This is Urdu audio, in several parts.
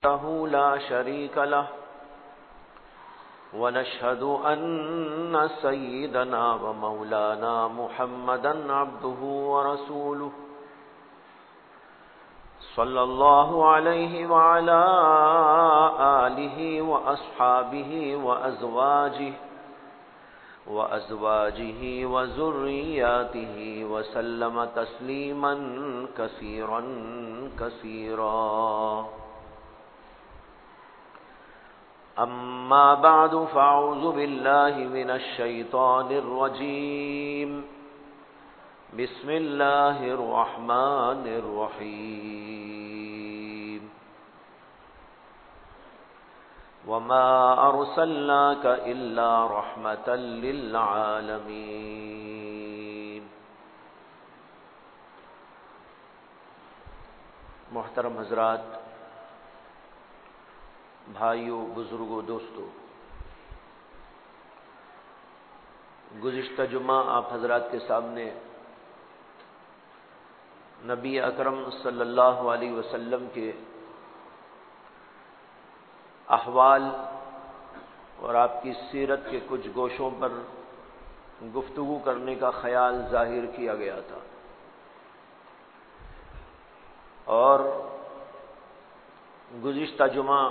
له لا شريك له ونشهد أن سيدنا ومولانا محمدا عبده ورسوله صلى الله عليه وعلى آله وأصحابه وأزواجه وذرياته وسلم تسليما كثيرا كثيرا. أما بعد فأعوذ بالله من الشيطان الرجيم. بسم الله الرحمن الرحيم. وما أرسلناك إلا رحمة للعالمين. محترم حضرات، بھائیوں، بزرگوں، دوستوں، گزشتہ جمعہ آپ حضرات کے سامنے نبی اکرم صلی اللہ علیہ وسلم کے احوال اور آپ کی سیرت کے کچھ گوشوں پر گفتگو کرنے کا خیال ظاہر کیا گیا تھا، اور گزشتہ جمعہ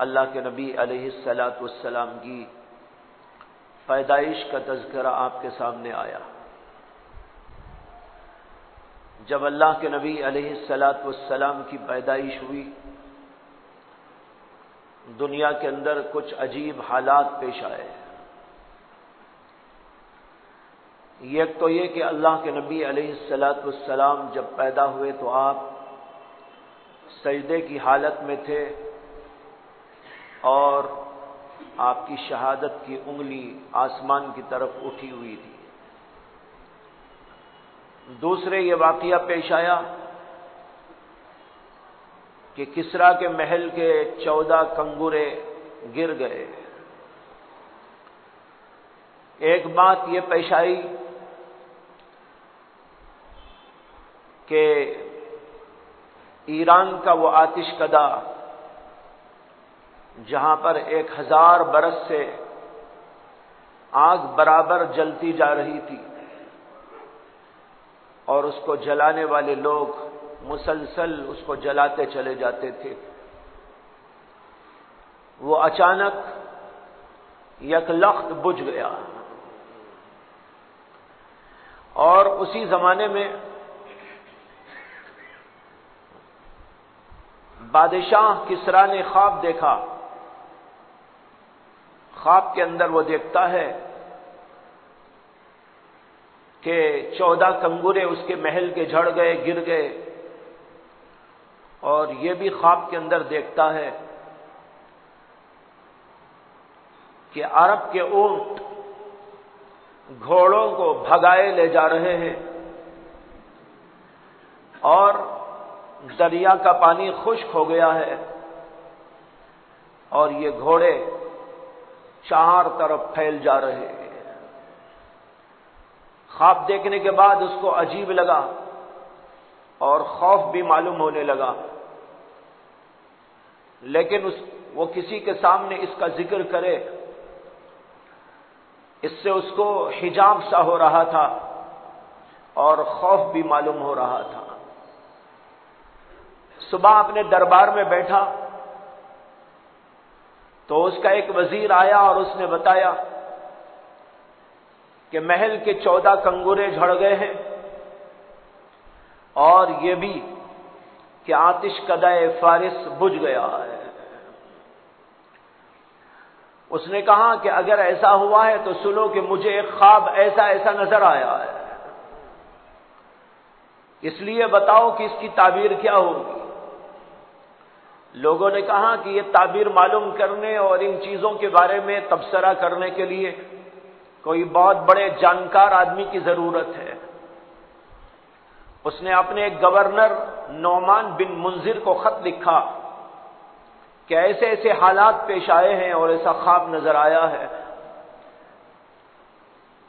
اللہ کے نبی علیہ الصلاۃ والسلام کی پیدائش کا تذکرہ آپ کے سامنے آیا. جب اللہ کے نبی علیہ الصلاۃ والسلام کی پیدائش ہوئی، دنیا کے اندر کچھ عجیب حالات پیش آئے. ایک تو یہ کہ اللہ کے نبی علیہ الصلاۃ والسلام جب پیدا ہوئے تو آپ سجدے کی حالت میں تھے اور آپ کی شہادت کی انگلی آسمان کی طرف اٹھی ہوئی تھی. دوسرے یہ واقعہ پیش آیا کہ کسریٰ کے محل کے 14 کنگورے گر گئے. ایک بات یہ پیش آئی کہ ایران کا وہ آتش کدہ جہاں پر 1000 برس سے آگ برابر جلتی جا رہی تھی اور اس کو جلانے والے لوگ مسلسل اس کو جلاتے چلے جاتے تھے، وہ اچانک یکلخت بجھ گیا. اور اسی زمانے میں بادشاہ کسریٰ نے خواب دیکھا. خواب کے اندر وہ دیکھتا ہے کہ 14 کنگورے اس کے محل کے جھڑ گئے، گر گئے، اور یہ بھی خواب کے اندر دیکھتا ہے کہ عرب کے اونٹ گھوڑوں کو بھگائے لے جا رہے ہیں اور دریا کا پانی خشک ہو گیا ہے اور یہ گھوڑے چار طرف پھیل جا رہے ہیں. خواب دیکھنے کے بعد اس کو عجیب لگا اور خوف بھی معلوم ہونے لگا، لیکن وہ کسی کے سامنے اس کا ذکر کرے اس سے اس کو حجاب سا ہو رہا تھا اور خوف بھی معلوم ہو رہا تھا. صبح اپنے دربار میں بیٹھا تو اس کا ایک وزیر آیا اور اس نے بتایا کہ محل کے 14 کنگورے جھڑ گئے ہیں اور یہ بھی کہ آتش کدہ فارس بجھ گیا ہے. اس نے کہا کہ اگر ایسا ہوا ہے تو سنو کہ مجھے ایک خواب ایسا نظر آیا ہے، اس لیے بتاؤ کہ اس کی تعبیر کیا ہوگی. لوگوں نے کہا کہ یہ تعبیر معلوم کرنے اور ان چیزوں کے بارے میں تبصرہ کرنے کے لیے کوئی بہت بڑے جانکار آدمی کی ضرورت ہے. اس نے اپنے گورنر نعمان بن منذر کو خط لکھا کہ ایسے ایسے حالات پیش آئے ہیں اور ایسا خواب نظر آیا ہے،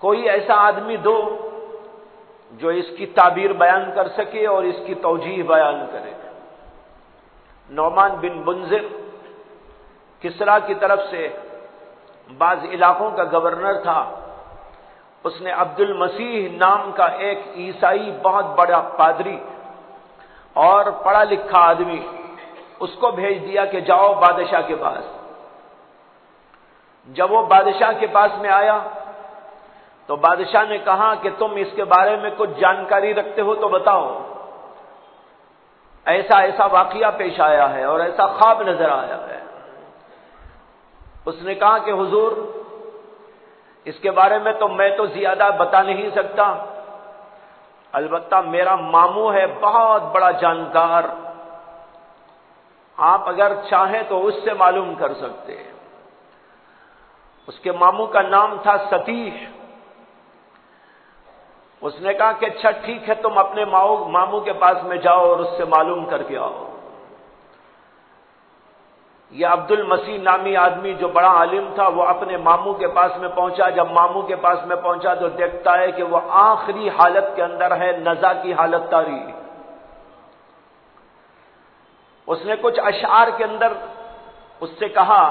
کوئی ایسا آدمی دو جو اس کی تعبیر بیان کر سکے اور اس کی توجیہ بیان کرے. نعمان بن منذر کسرا کی طرف سے بعض علاقوں کا گورنر تھا. اس نے عبد المسیح نام کا ایک عیسائی بہت بڑا پادری اور پڑھا لکھا آدمی اس کو بھیج دیا کہ جاؤ بادشاہ کے پاس. جب وہ بادشاہ کے پاس میں آیا تو بادشاہ نے کہا کہ تم اس کے بارے میں کچھ جانکاری رکھتے ہو تو بتاؤ. ایسا ایسا واقعہ پیش آیا ہے اور ایسا خواب نظر آیا ہے. اس نے کہا کہ حضور اس کے بارے میں تو میں تو زیادہ بتا نہیں سکتا، البتہ میرا ماموں ہے بہت بڑا جانکار، آپ اگر چاہیں تو اس سے معلوم کر سکتے ہیں. اس کے ماموں کا نام تھا ستیش. اس نے کہا کہ اچھا ٹھیک ہے، تم اپنے ماموں کے پاس میں جاؤ اور اس سے معلوم کر کے آؤ. یہ عبد المسیح نامی آدمی جو بڑا عالم تھا وہ اپنے ماموں کے پاس میں پہنچا. جب ماموں کے پاس میں پہنچا تو دیکھتا ہے کہ وہ آخری حالت کے اندر ہے، نزع کی حالت طاری. اس نے کچھ اشعار کے اندر اس سے کہا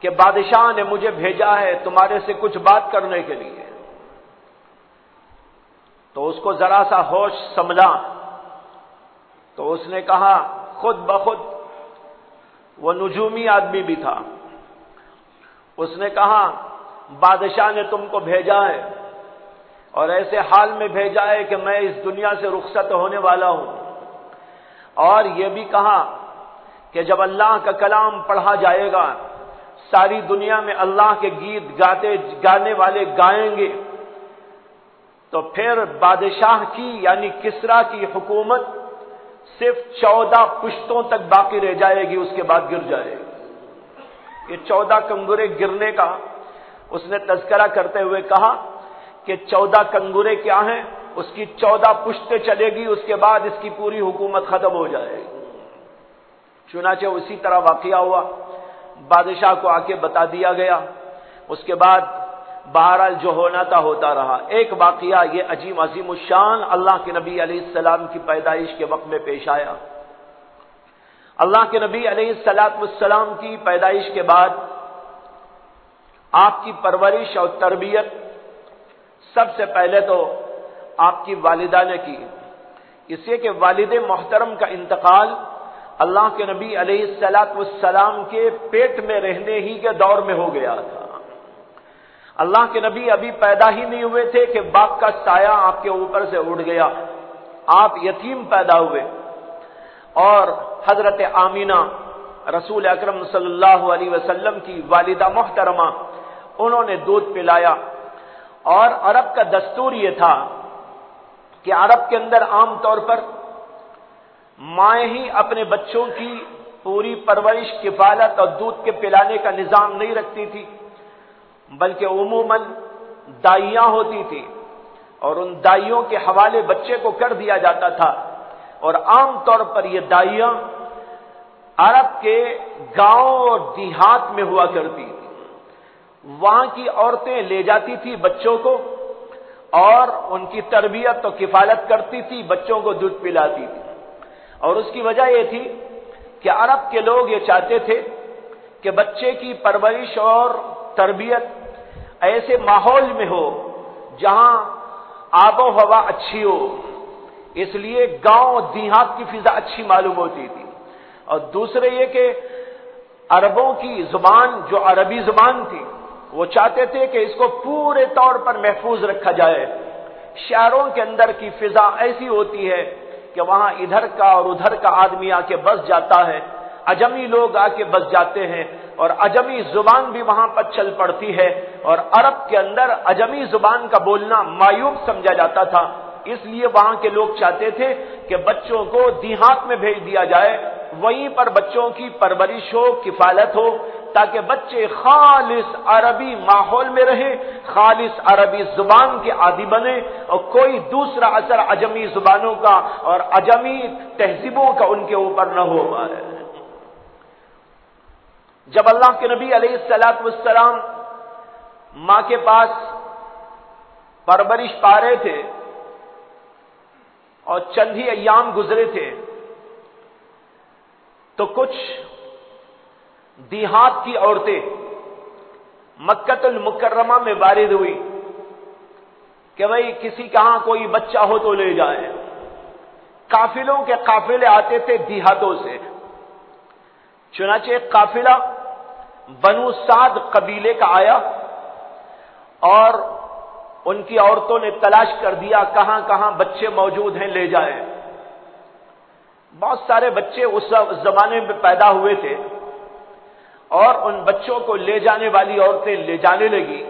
کہ بادشاہ نے مجھے بھیجا ہے تمہارے سے کچھ بات کرنے کے لیے. تو اس کو ذرا سا ہوش سنبھلا تو اس نے کہا خود بخود، وہ نجومی آدمی بھی تھا، اس نے کہا بادشاہ نے تم کو بھیجا ہے اور ایسے حال میں بھیجا ہے کہ میں اس دنیا سے رخصت ہونے والا ہوں. اور یہ بھی کہا کہ جب اللہ کا کلام پڑھا جائے گا ساری دنیا میں اللہ کے گیت گانے والے گائیں گے تو پھر بادشاہ کی یعنی کسرا کی حکومت صرف 14 پشتوں تک باقی رہ جائے گی، اس کے بعد گر جائے گی. یہ 14 کنگورے گرنے کا اس نے تذکرہ کرتے ہوئے کہا کہ 14 کنگورے کیا ہیں، اس کی 14 پشتیں چلے گی، اس کے بعد اس کی پوری حکومت ختم ہو جائے گی. چنانچہ اسی طرح واقعہ ہوا، بادشاہ کو آ کے بتا دیا گیا. اس کے بعد بہرحال جو ہونا تھا ہوتا رہا. ایک واقعہ یہ عظیم الشان اللہ کے نبی علیہ السلام کی پیدائش کے وقت میں پیش آیا. اللہ کے نبی علیہ السلام کی پیدائش کے بعد آپ کی پرورش اور تربیت سب سے پہلے تو آپ کی والدہ نے کی، اس لیے کہ والد محترم کا انتقال اللہ کے نبی علیہ السلام کے پیٹ میں رہنے ہی کے دور میں ہو گیا تھا. اللہ کے نبی ابھی پیدا ہی نہیں ہوئے تھے کہ باپ کا سایہ آپ کے اوپر سے اڑ گیا. آپ یتیم پیدا ہوئے اور حضرت آمینہ رسول اکرم صلی اللہ علیہ وسلم کی والدہ محترمہ انہوں نے دودھ پلایا. اور عرب کا دستور یہ تھا کہ عرب کے اندر عام طور پر مائیں ہی اپنے بچوں کی پوری پرورش، کفالت اور دودھ کے پلانے کا نظام نہیں رکھتی تھی، بلکہ عموماً دائیاں ہوتی تھی اور ان دائیوں کے حوالے بچے کو کر دیا جاتا تھا. اور عام طور پر یہ دائیاں عرب کے گاؤں اور دیہات میں ہوا کرتی تھی. وہاں کی عورتیں لے جاتی تھی بچوں کو اور ان کی تربیت و کفالت کرتی تھی، بچوں کو دودھ پلاتی تھی. اور اس کی وجہ یہ تھی کہ عرب کے لوگ یہ چاہتے تھے کہ بچے کی پرورش اور تربیت ایسے ماحول میں ہو جہاں آب و ہوا اچھی ہو، اس لیے گاؤں دیہات کی فضا اچھی معلوم ہوتی تھی. اور دوسرے یہ کہ عربوں کی زبان جو عربی زبان تھی وہ چاہتے تھے کہ اس کو پورے طور پر محفوظ رکھا جائے. شہروں کے اندر کی فضا ایسی ہوتی ہے کہ وہاں ادھر کا اور ادھر کا آدمی آ کے بس جاتا ہے، عجمی لوگ آ کے بس جاتے ہیں اور عجمی زبان بھی وہاں پر چل پڑتی ہے. اور عرب کے اندر عجمی زبان کا بولنا معیوب سمجھا جاتا تھا، اس لیے وہاں کے لوگ چاہتے تھے کہ بچوں کو دیہات میں بھیج دیا جائے، وہیں پر بچوں کی پرورش ہو، کفالت ہو، تاکہ بچے خالص عربی ماحول میں رہیں، خالص عربی زبان کے عادی بنے اور کوئی دوسرا اثر عجمی زبانوں کا اور عجمی تہذیبوں کا ان کے اوپر نہ ہو پائے. جب اللہ کے نبی علیہ السلام ماں کے پاس پرورش پا رہے تھے اور چند ہی ایام گزرے تھے تو کچھ دیہات کی عورتیں مکہ المکرمہ میں وارد ہوئی کہ بھئی کسی کہاں کوئی بچہ ہو تو لے جائے. قافلوں کے قافلے آتے تھے دیہاتوں سے. چنانچہ ایک قافلہ بنو سعد قبیلے کا آیا اور ان کی عورتوں نے تلاش کر دیا کہاں کہاں بچے موجود ہیں لے جائیں. بہت سارے بچے اس زمانے میں پیدا ہوئے تھے اور ان بچوں کو لے جانے والی عورتیں لے جانے لگی.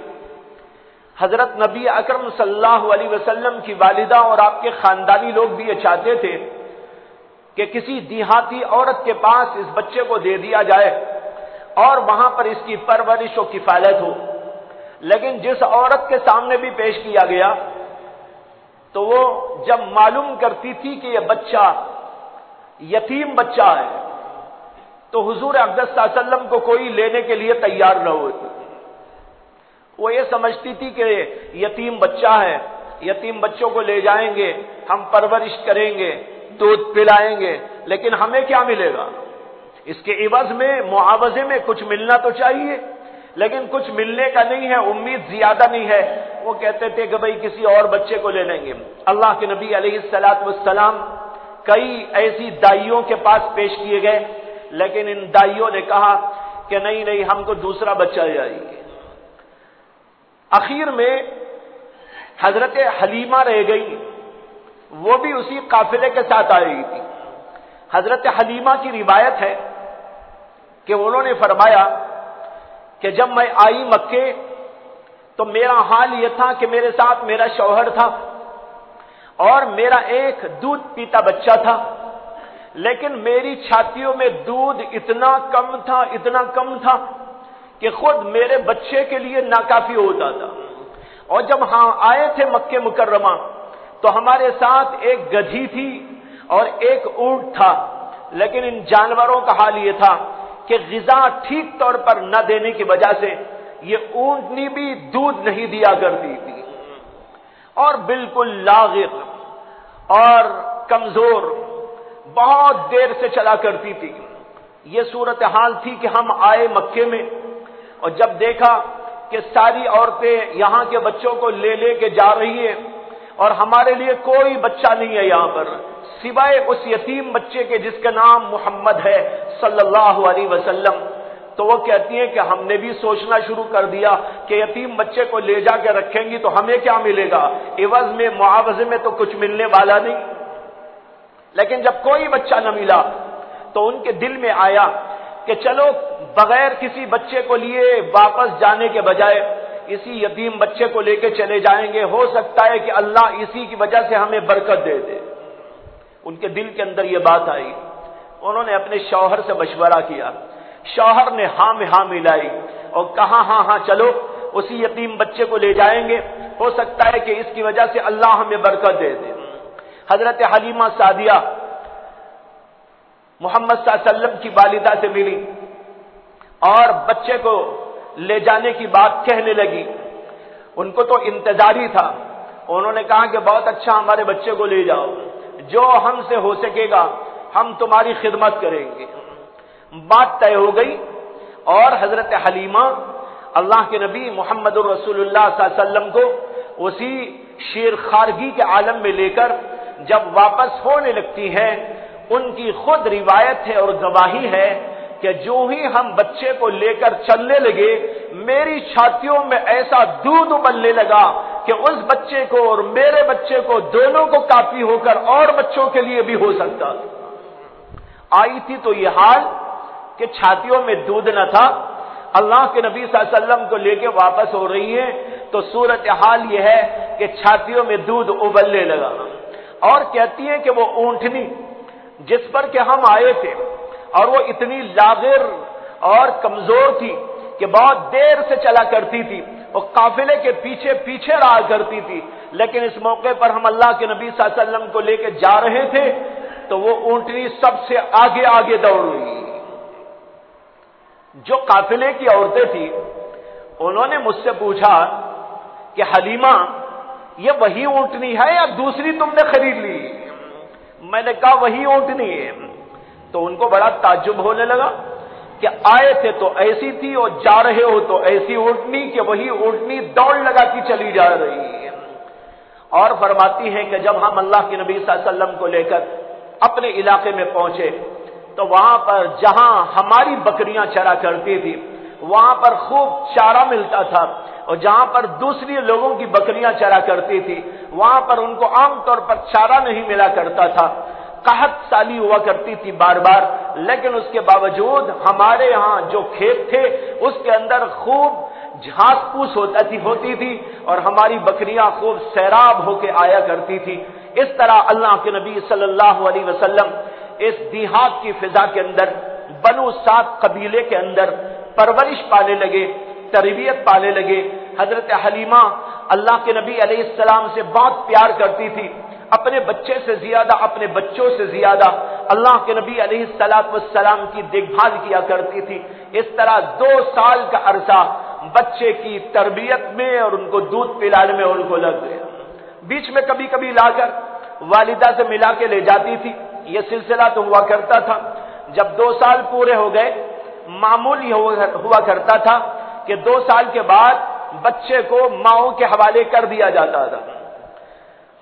حضرت نبی اکرم صلی اللہ علیہ وسلم کی والدہ اور آپ کے خاندانی لوگ بھی یہ چاہتے تھے کہ کسی دیہاتی عورت کے پاس اس بچے کو دے دیا جائے اور وہاں پر اس کی پرورش و کفالت ہو. لیکن جس عورت کے سامنے بھی پیش کیا گیا تو وہ جب معلوم کرتی تھی کہ یہ بچہ یتیم بچہ ہے تو حضور اقدس صلی اللہ علیہ وسلم کو کوئی لینے کے لیے تیار نہ ہوتی. وہ یہ سمجھتی تھی کہ یتیم بچہ ہے, یتیم بچوں کو لے جائیں گے, ہم پرورش کریں گے, دودھ پلائیں گے, لیکن ہمیں کیا ملے گا؟ اس کے عوض میں معاوضے میں کچھ ملنا تو چاہیے, لیکن کچھ ملنے کا نہیں ہے, امید زیادہ نہیں ہے. وہ کہتے تھے کہ بھئی کسی اور بچے کو لے لیں گے. اللہ کے نبی علیہ الصلوۃ والسلام کئی ایسی دائیوں کے پاس پیش کیے گئے, لیکن ان دائیوں نے کہا کہ نہیں نہیں, ہم کو دوسرا بچہ چاہیے. اخیر میں حضرت حلیمہ رہ گئی, وہ بھی اسی قافلے کے ساتھ آئی تھی. حضرت حلیمہ کی روایت ہے کہ انہوں نے فرمایا کہ جب میں آئی مکے تو میرا حال یہ تھا کہ میرے ساتھ میرا شوہر تھا اور میرا ایک دودھ پیتا بچہ تھا, لیکن میری چھاتیوں میں دودھ اتنا کم تھا کہ خود میرے بچے کے لیے ناکافی ہوتا تھا. اور جب ہاں آئے تھے مکہ مکرمہ تو ہمارے ساتھ ایک گدھی تھی اور ایک اونٹ تھا, لیکن ان جانوروں کا حال یہ تھا کہ غذا ٹھیک طور پر نہ دینے کی وجہ سے یہ اونٹنی بھی دودھ نہیں دیا کرتی تھی اور بالکل لاغر اور کمزور بہت دیر سے چلا کرتی تھی. یہ صورتحال تھی کہ ہم آئے مکے میں اور جب دیکھا کہ ساری عورتیں یہاں کے بچوں کو لے لے کے جا رہی ہیں اور ہمارے لیے کوئی بچہ نہیں ہے یہاں پر سوائے اس یتیم بچے کے جس کا نام محمد ہے صلی اللہ علیہ وسلم, تو وہ کہتی ہیں کہ ہم نے بھی سوچنا شروع کر دیا کہ یتیم بچے کو لے جا کے رکھیں گی تو ہمیں کیا ملے گا, عوض میں معاوضے میں تو کچھ ملنے والا نہیں. لیکن جب کوئی بچہ نہ ملا تو ان کے دل میں آیا کہ چلو بغیر کسی بچے کو لیے واپس جانے کے بجائے اسی یتیم بچے کو لے کے چلے جائیں گے, ہو سکتا ہے کہ اللہ اسی کی وجہ سے ہمیں برکت دے دے. ان کے دل کے اندر یہ بات آئی. انہوں نے اپنے شوہر سے مشورہ کیا, شوہر نے ہاں میں ہاں ملائی اور کہا ہاں چلو اسی یتیم بچے کو لے جائیں گے, ہو سکتا ہے کہ اس کی وجہ سے اللہ ہمیں برکت دے دے. حضرت حلیمہ سعدیہ محمد صلی اللہ علیہ وسلم کی والدہ سے ملی اور بچے کو لے جانے کی بات کہنے لگی. ان کو تو انتظاری تھا. انہوں نے کہا کہ بہت اچھا, ہمارے بچے کو لے جاؤ, جو ہم سے ہو سکے گا ہم تمہاری خدمت کریں گے. بات طے ہو گئی اور حضرت حلیمہ اللہ کے نبی محمد الرسول اللہ صلی اللہ علیہ وسلم کو اسی شیر خارگی کے عالم میں لے کر جب واپس ہونے لگتی ہے, ان کی خود روایت ہے اور گواہی ہے کہ جو ہی ہم بچے کو لے کر چلنے لگے میری چھاتیوں میں ایسا دودھ ابلنے لگا کہ اس بچے کو اور میرے بچے کو دونوں کو کافی ہو کر اور بچوں کے لیے بھی ہو سکتا. آئی تھی تو یہ حال کہ چھاتیوں میں دودھ نہ تھا, اللہ کے نبی صلی اللہ علیہ وسلم کو لے کے واپس ہو رہی ہے تو صورتحال یہ ہے کہ چھاتیوں میں دودھ ابلنے لگا. اور کہتی ہیں کہ وہ اونٹنی جس پر کہ ہم آئے تھے اور وہ اتنی لاغر اور کمزور تھی کہ بہت دیر سے چلا کرتی تھی اور قافلے کے پیچھے پیچھے رہا کرتی تھی, لیکن اس موقع پر ہم اللہ کے نبی صلی اللہ علیہ وسلم کو لے کے جا رہے تھے تو وہ اونٹنی سب سے آگے آگے دوڑ رہی. جو قافلے کی عورتیں تھیں انہوں نے مجھ سے پوچھا کہ حلیمہ یہ وہی اونٹنی ہے یا دوسری تم نے خرید لی؟ میں نے کہا وہی اونٹنی ہے. تو ان کو بڑا تعجب ہونے لگا کہ آئے تھے تو ایسی تھی اور جا رہے ہو تو ایسی اونٹنی کہ وہی اونٹنی دوڑ لگاتی چلی جا رہی ہے۔ اور فرماتی ہیں کہ جب ہم اللہ کے نبی صلی اللہ علیہ وسلم کو لے کر اپنے علاقے میں پہنچے تو وہاں پر جہاں ہماری بکریاں چرا کرتی تھی وہاں پر خوب چارہ ملتا تھا، اور جہاں پر دوسری لوگوں کی بکریاں چرا کرتی تھی وہاں پر ان کو عام طور پر چارہ نہیں ملا کرتا تھا، قحط سالی ہوا کرتی تھی بار بار، لیکن اس کے باوجود ہمارے یہاں جو کھیت تھے اس کے اندر خوب گھاس پوس ہوتی تھی اور ہماری بکریاں خوب سیراب ہو کے آیا کرتی تھی۔ اس طرح اللہ کے نبی صلی اللہ علیہ وسلم اس دیہات کی فضا کے اندر بنو سعد قبیلے کے اندر پرورش پانے لگے، تربیت پانے لگے۔ حضرت حلیمہ اللہ کے نبی علیہ السلام سے بہت پیار کرتی تھی، اپنے بچے سے زیادہ، اپنے بچوں سے زیادہ اللہ کے نبی علیہ السلام کی دیکھ بھال کیا کرتی تھی۔ اس طرح 2 سال کا عرصہ بچے کی تربیت میں اور ان کو دودھ پلانے میں ان کو لگ گیا۔ بیچ میں کبھی کبھی لا کر والدہ سے ملا کے لے جاتی تھی، یہ سلسلہ تو ہوا کرتا تھا۔ جب 2 سال پورے ہو گئے، معمول یہ ہوا کرتا تھا کہ 2 سال کے بعد بچے کو ماؤں کے حوالے کر دیا جاتا تھا۔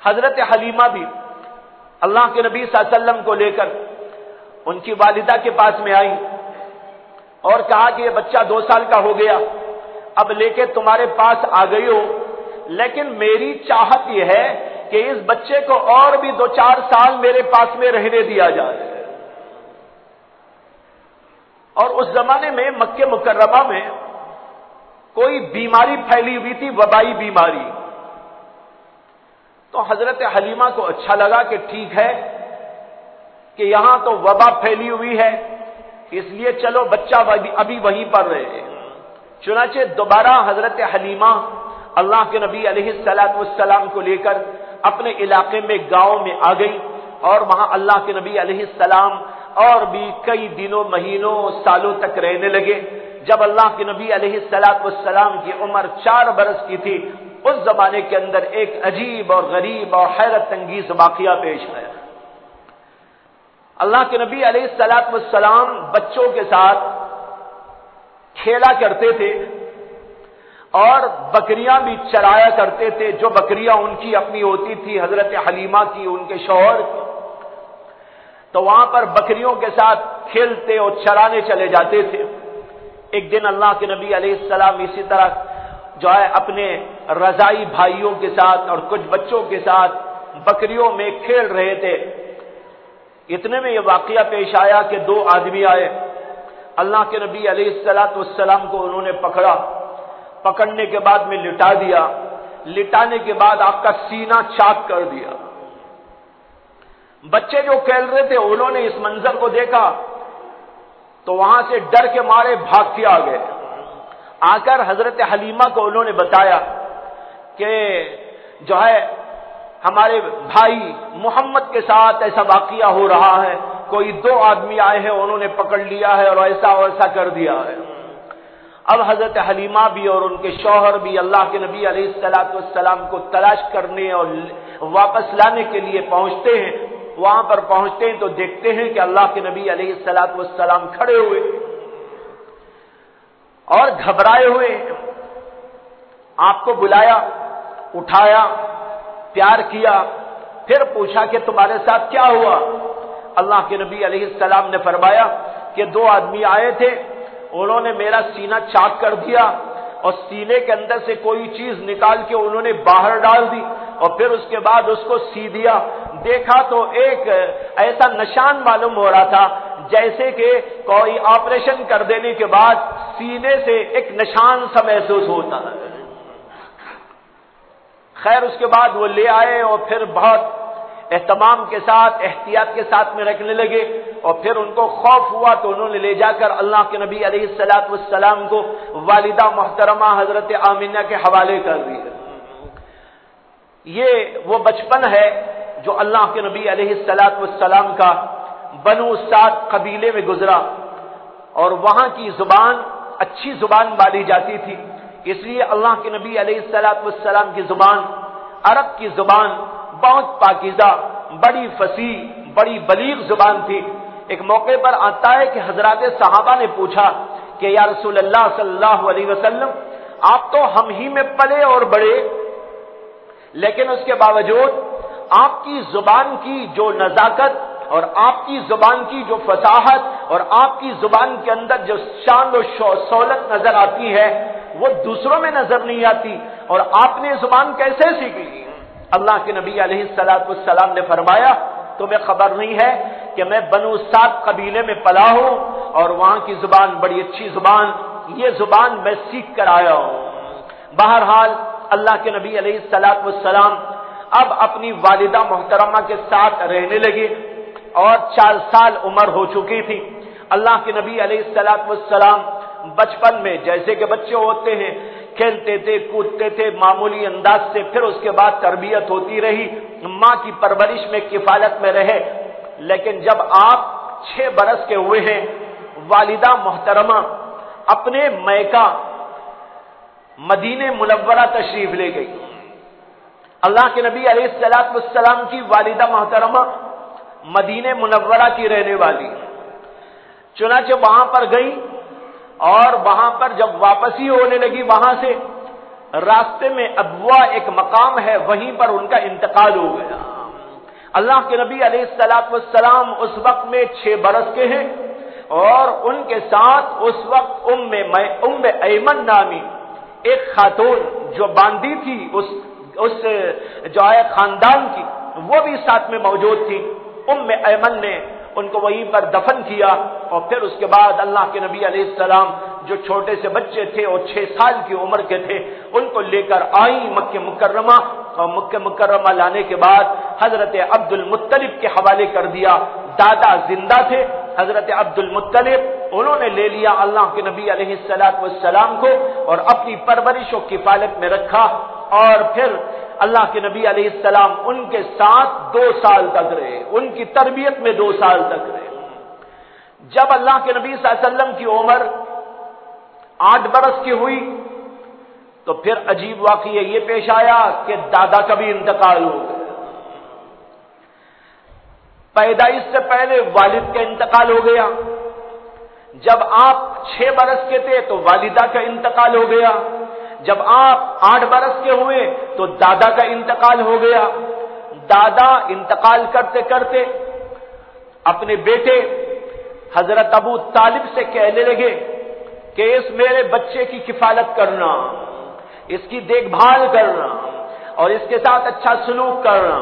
حضرت حلیمہ بھی اللہ کے نبی صلی اللہ علیہ وسلم کو لے کر ان کی والدہ کے پاس میں آئی اور کہا کہ یہ بچہ 2 سال کا ہو گیا، اب لے کے تمہارے پاس آ گئی ہو، لیکن میری چاہت یہ ہے کہ اس بچے کو اور بھی 2-4 سال میرے پاس میں رہنے دیا جائے۔ اور اس زمانے میں مکہ مکرمہ میں کوئی بیماری پھیلی ہوئی تھی، وبائی بیماری، تو حضرت حلیمہ کو اچھا لگا کہ ٹھیک ہے کہ یہاں تو وبا پھیلی ہوئی ہے، اس لیے چلو بچہ ابھی وہیں پر رہے۔ چنانچہ دوبارہ حضرت حلیمہ اللہ کے نبی علیہ السلام کو لے کر اپنے علاقے میں گاؤں میں آ گئی، اور وہاں اللہ کے نبی علیہ السلام اور بھی کئی دنوں، مہینوں، سالوں تک رہنے لگے۔ جب اللہ کے نبی علیہ السلام کی عمر 4 برس کی تھی، اس زمانے کے اندر ایک عجیب اور غریب اور حیرت انگیز واقعہ پیش آیا۔ اللہ کے نبی علیہ السلام بچوں کے ساتھ کھیلا کرتے تھے اور بکریاں بھی چرایا کرتے تھے، جو بکریاں ان کی اپنی ہوتی تھی، حضرت حلیمہ کی، ان کے شوہر کی، تو وہاں پر بکریوں کے ساتھ کھیلتے اور چرانے چلے جاتے تھے۔ ایک دن اللہ کے نبی علیہ السلام اسی طرح جو ہے اپنے رضائی بھائیوں کے ساتھ اور کچھ بچوں کے ساتھ بکریوں میں کھیل رہے تھے، اتنے میں یہ واقعہ پیش آیا کہ 2 آدمی آئے، اللہ کے نبی علیہ السلام کو انہوں نے پکڑنے کے بعد میں لٹا دیا، لٹانے کے بعد آپ کا سینہ چاک کر دیا۔ بچے جو کھیل رہے تھے انہوں نے اس منظر کو دیکھا تو وہاں سے ڈر کے مارے بھاگ کے آ گئے۔ آ کر حضرت حلیمہ کو انہوں نے بتایا کہ جو ہے ہمارے بھائی محمد کے ساتھ ایسا واقعہ ہو رہا ہے، کوئی 2 آدمی آئے ہیں، انہوں نے پکڑ لیا ہے اور ایسا کر دیا ہے۔ اب حضرت حلیمہ بھی اور ان کے شوہر بھی اللہ کے نبی علیہ السلام کو تلاش کرنے اور واپس لانے کے لیے پہنچتے ہیں۔ وہاں پر پہنچتے ہیں تو دیکھتے ہیں کہ اللہ کے نبی علیہ السلام کھڑے ہوئے اور گھبرائے ہوئے، آپ کو بلایا، اٹھایا، پیار کیا، پھر پوچھا کہ تمہارے ساتھ کیا ہوا؟ اللہ کے نبی علیہ السلام نے فرمایا کہ 2 آدمی آئے تھے، انہوں نے میرا سینہ چاک کر دیا اور سینے کے اندر سے کوئی چیز نکال کے انہوں نے باہر ڈال دی اور پھر اس کے بعد اس کو سی دیا۔ دیکھا تو ایک ایسا نشان معلوم ہو رہا تھا جیسے کہ کوئی آپریشن کر دینے کے بعد سینے سے ایک نشان سا محسوس ہوتا ہے۔ خیر اس کے بعد وہ لے آئے اور پھر بہت اہتمام کے ساتھ، احتیاط کے ساتھ میں رکھنے لگے، اور پھر ان کو خوف ہوا تو انہوں نے لے جا کر اللہ کے نبی علیہ السلام کو والدہ محترمہ حضرت آمینہ کے حوالے کر دیا۔ یہ وہ بچپن ہے جو اللہ کے نبی علیہ السلام کا بنو سعد قبیلے میں گزرا، اور وہاں کی زبان اچھی زبان مانی جاتی تھی، اس لیے اللہ کے نبی علیہ السلام کی زبان، عرب کی زبان بہت پاکیزہ، بڑی فصیح، بڑی بلیغ زبان تھی، ایک موقع پر آتا ہے کہ حضرات صحابہ نے پوچھا کہ یا رسول اللہ صلی اللہ علیہ وسلم، آپ تو ہم ہی میں پلے اور بڑے، لیکن اس کے باوجود آپ کی زبان کی جو نزاکت اور آپ کی زبان کی جو فصاحت اور آپ کی زبان کے اندر جو شان و سہولت نظر آتی ہے وہ دوسروں میں نظر نہیں آتی، اور آپ نے زبان کیسے سیکھ لی؟ اللہ کے نبی علیہ السلام نے فرمایا، تمہیں خبر نہیں ہے کہ میں بنو سعد قبیلے میں پلا ہوں اور وہاں کی زبان بڑی اچھی زبان، یہ زبان میں سیکھ کر آیا ہوں۔ بہرحال اللہ کے نبی علیہ السلام اب اپنی والدہ محترمہ کے ساتھ رہنے لگے اور 4 سال عمر ہو چکی تھی۔ اللہ کے نبی علیہ السلام بچپن میں جیسے کہ بچے ہوتے ہیں کھیلتے تھے، کودتے تھے معمولی انداز سے، پھر اس کے بعد تربیت ہوتی رہی، ماں کی پرورش میں کفالت میں رہے، لیکن جب آپ 6 برس کے ہوئے ہیں والدہ محترمہ اپنے میکہ مدینہ منورہ تشریف لے گئی۔ اللہ کے نبی علیہ السلام کی والدہ محترمہ مدینہ منورہ کی رہنے والی، چنانچہ وہاں پر گئی اور وہاں پر جب واپسی ہونے لگی وہاں سے، راستے میں ابوا ایک مقام ہے، وہیں پر ان کا انتقال ہو گیا۔ اللہ کے نبی علیہ السلام اس وقت میں 6 برس کے ہیں اور ان کے ساتھ اس وقت ام ایمن نامی ایک خاتون جو باندی تھی اس جو ہے خاندان کی، وہ بھی ساتھ میں موجود تھی۔ ام ایمن نے ان کو وہیں پر دفن کیا اور پھر اس کے بعد اللہ کے نبی علیہ السلام جو چھوٹے سے بچے تھے اور 6 سال کی عمر کے تھے ان کو لے کر آئی مکہ مکرمہ، اور مکہ مکرمہ لانے کے بعد حضرت عبد المطلب کے حوالے کر دیا۔ دادا زندہ تھے حضرت عبد المطلب، انہوں نے لے لیا اللہ کے نبی علیہ السلام کو اور اپنی پرورش و کفالت میں رکھا، اور پھر اللہ کے نبی علیہ السلام ان کے ساتھ 2 سال تک رہے، ان کی تربیت میں 2 سال تک رہے۔ جب اللہ کے نبی صلی اللہ علیہ وسلم کی عمر 8 برس کی ہوئی تو پھر عجیب واقعہ یہ پیش آیا کہ دادا کا بھی انتقال ہو گیا۔ پیدائش سے پہلے والد کا انتقال ہو گیا، جب آپ 6 برس کے تھے تو والدہ کا انتقال ہو گیا، جب آپ 8 برس کے ہوئے تو دادا کا انتقال ہو گیا۔ دادا انتقال کرتے کرتے اپنے بیٹے حضرت ابو طالب سے کہنے لگے کہ اس میرے بچے کی کفالت کرنا، اس کی دیکھ بھال کرنا اور اس کے ساتھ اچھا سلوک کرنا،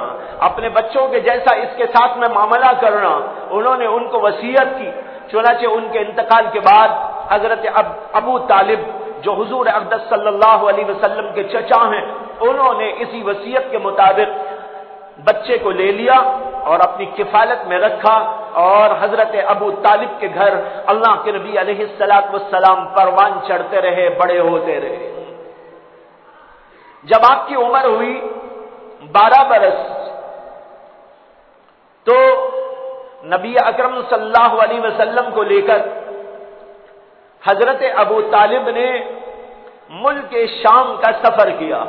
اپنے بچوں کے جیسا اس کے ساتھ میں معاملہ کرنا۔ انہوں نے ان کو وصیت کی، چنانچہ ان کے انتقال کے بعد حضرت ابو طالب جو حضور اقدس صلی اللہ علیہ وسلم کے چچا ہیں، انہوں نے اسی وصیت کے مطابق بچے کو لے لیا اور اپنی کفالت میں رکھا، اور حضرت ابو طالب کے گھر اللہ کے نبی علیہ السلام پروان چڑھتے رہے، بڑے ہوتے رہے۔ جب آپ کی عمر ہوئی 12 برس تو نبی اکرم صلی اللہ علیہ وسلم کو لے کر حضرت ابو طالب نے ملک شام کا سفر کیا۔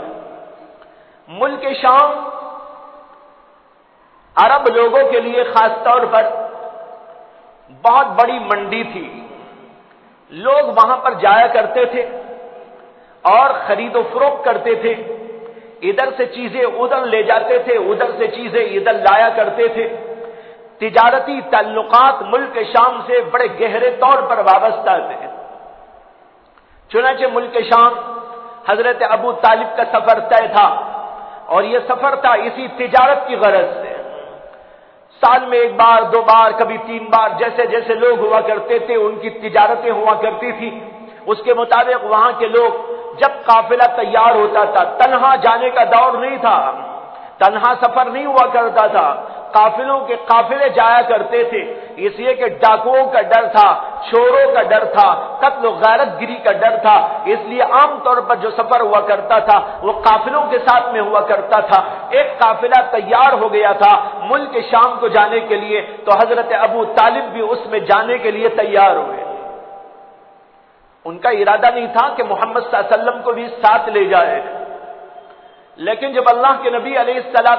ملک شام عرب لوگوں کے لیے خاص طور پر بہت بڑی منڈی تھی، لوگ وہاں پر جایا کرتے تھے اور خرید و فروخت کرتے تھے، ادھر سے چیزیں ادھر لے جاتے تھے، ادھر سے چیزیں ادھر لایا کرتے تھے۔ تجارتی تعلقات ملک شام سے بڑے گہرے طور پر وابستہ تھے۔ چنانچہ ملک شام حضرت ابو طالب کا سفر طے تھا، اور یہ سفر تھا اسی تجارت کی غرض سے۔ سال میں 1 بار 2 بار کبھی 3 بار جیسے جیسے لوگ ہوا کرتے تھے ان کی تجارتیں ہوا کرتی تھی، اس کے مطابق وہاں کے لوگ جب قافلہ تیار ہوتا تھا، تنہا جانے کا دور نہیں تھا، تنہا سفر نہیں ہوا کرتا تھا، قافلوں کے قافلے جایا کرتے تھے، اس لیے کہ ڈاکوؤں کا ڈر تھا، چوروں کا ڈر تھا، قتل و غارت گری کا ڈر تھا، اس لیے عام طور پر جو سفر ہوا کرتا تھا وہ قافلوں کے ساتھ میں ہوا کرتا تھا۔ ایک قافلہ تیار ہو گیا تھا ملک شام کو جانے کے لیے، تو حضرت ابو طالب بھی اس میں جانے کے لیے تیار ہوئے۔ ان کا ارادہ نہیں تھا کہ محمد صلی اللہ علیہ وسلم کو بھی ساتھ لے جائے، لیکن جب اللہ کے نبی صلی اللہ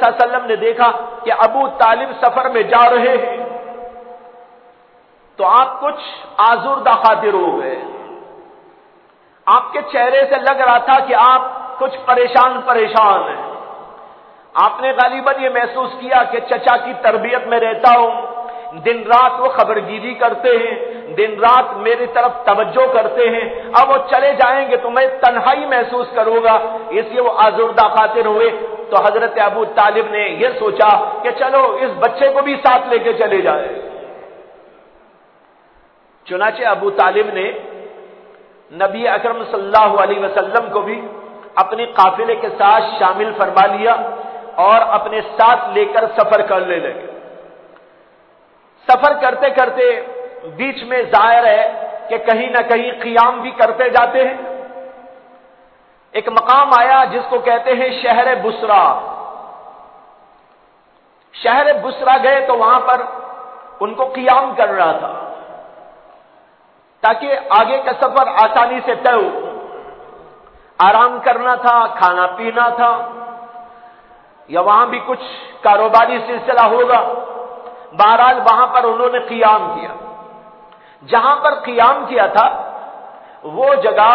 علیہ وسلم نے دیکھا کہ ابو طالب سفر میں جا رہے ہیں تو آپ کچھ آزردہ خاطر ہو گئے. آپ کے چہرے سے لگ رہا تھا کہ آپ کچھ پریشان ہیں. آپ نے غالباً یہ محسوس کیا کہ چچا کی تربیت میں رہتا ہوں، دن رات وہ خبرگیری کرتے ہیں، دن رات میری طرف توجہ کرتے ہیں، اب وہ چلے جائیں گے تو میں تنہائی محسوس کروں گا، اس لیے وہ آزردہ خاطر ہوئے. تو حضرت ابو طالب نے یہ سوچا کہ چلو اس بچے کو بھی ساتھ لے کے چلے جائے. چنانچہ ابو طالب نے نبی اکرم صلی اللہ علیہ وسلم کو بھی اپنی قافلے کے ساتھ شامل فرما لیا اور اپنے ساتھ لے کر سفر کرنے لگے. سفر کرتے کرتے بیچ میں ظاہر ہے کہ کہیں نہ کہیں قیام بھی کرتے جاتے ہیں. ایک مقام آیا جس کو کہتے ہیں شہر بصرہ. شہر بصرہ گئے تو وہاں پر ان کو قیام کر رہا تھا تاکہ آگے کا سفر آسانی سے طے ہو. آرام کرنا تھا، کھانا پینا تھا، یا وہاں بھی کچھ کاروباری سلسلہ ہوگا. بہرحال وہاں پر انہوں نے قیام کیا. جہاں پر قیام کیا تھا وہ جگہ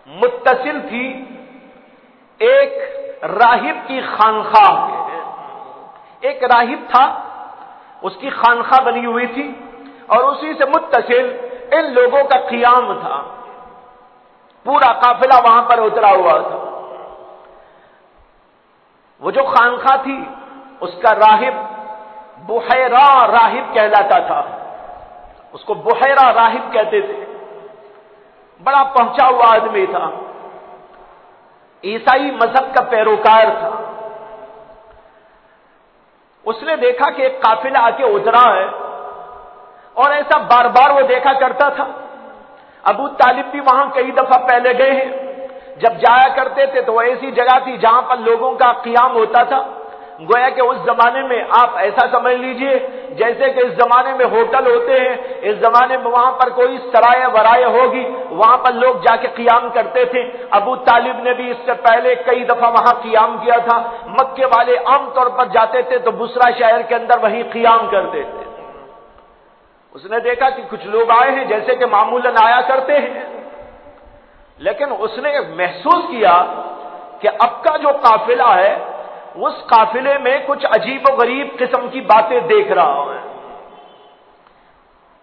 متصل تھی ایک راہب کی خانخواہ. ایک راہب تھا، اس کی خانخواہ بنی ہوئی تھی اور اسی سے متصل ان لوگوں کا قیام تھا. پورا قافلہ وہاں پر اترا ہوا تھا. وہ جو خانخواہ تھی اس کا راہب بحیرہ راہب کہلاتا تھا. اس کو بحیرہ راہب کہتے تھے. بڑا پہنچا ہوا آدمی تھا، عیسائی مذہب کا پیروکار تھا. اس نے دیکھا کہ ایک قافلہ آ کے اترا ہے اور ایسا بار بار وہ دیکھا کرتا تھا. ابو طالب بھی وہاں کئی دفعہ پہلے گئے ہیں. جب جایا کرتے تھے تو وہ ایسی جگہ تھی جہاں پر لوگوں کا قیام ہوتا تھا. گویا کہ اس زمانے میں آپ ایسا سمجھ لیجئے جیسے کہ اس زمانے میں ہوٹل ہوتے ہیں، اس زمانے میں وہاں پر کوئی سرائے ورائے ہوگی، وہاں پر لوگ جا کے قیام کرتے تھے. ابو طالب نے بھی اس سے پہلے کئی دفعہ وہاں قیام کیا تھا. مکے والے عام طور پر جاتے تھے تو بصرہ شہر کے اندر وہیں قیام کرتے تھے. اس نے دیکھا کہ کچھ لوگ آئے ہیں جیسے کہ معمولاً آیا کرتے ہیں، لیکن اس نے محسوس کیا کہ اب کا جو قافلہ ہے اس قافلے میں کچھ عجیب و غریب قسم کی باتیں دیکھ رہا ہوں.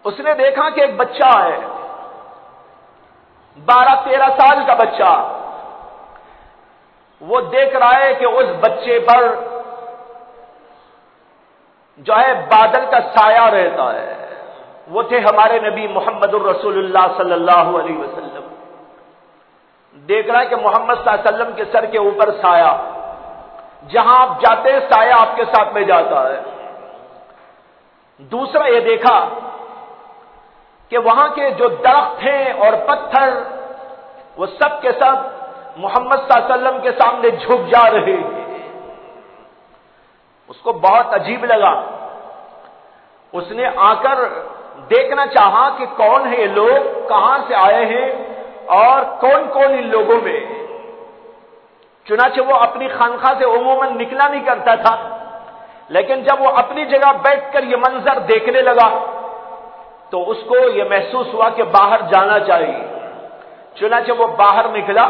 اس نے دیکھا کہ ایک بچہ ہے، 12-13 سال کا بچہ. وہ دیکھ رہا ہے کہ اس بچے پر جو ہے بادل کا سایہ رہتا ہے. وہ تھے ہمارے نبی محمد الرسول اللہ صلی اللہ علیہ وسلم. دیکھ رہا ہے کہ محمد صلی اللہ علیہ وسلم کے سر کے اوپر سایہ، جہاں آپ جاتے ہیں سایہ آپ کے ساتھ میں جاتا ہے. دوسرا یہ دیکھا کہ وہاں کے جو درخت ہیں اور پتھر وہ سب کے سب محمد صلی اللہ علیہ وسلم کے سامنے جھک جا رہے ہیں. اس کو بہت عجیب لگا. اس نے آ کر دیکھنا چاہا کہ کون ہے یہ لوگ، کہاں سے آئے ہیں اور کون کون ان لوگوں میں. چنانچہ وہ اپنی خانخواہ سے عموماً نکلا نہیں کرتا تھا، لیکن جب وہ اپنی جگہ بیٹھ کر یہ منظر دیکھنے لگا تو اس کو یہ محسوس ہوا کہ باہر جانا چاہیے. چنانچہ وہ باہر نکلا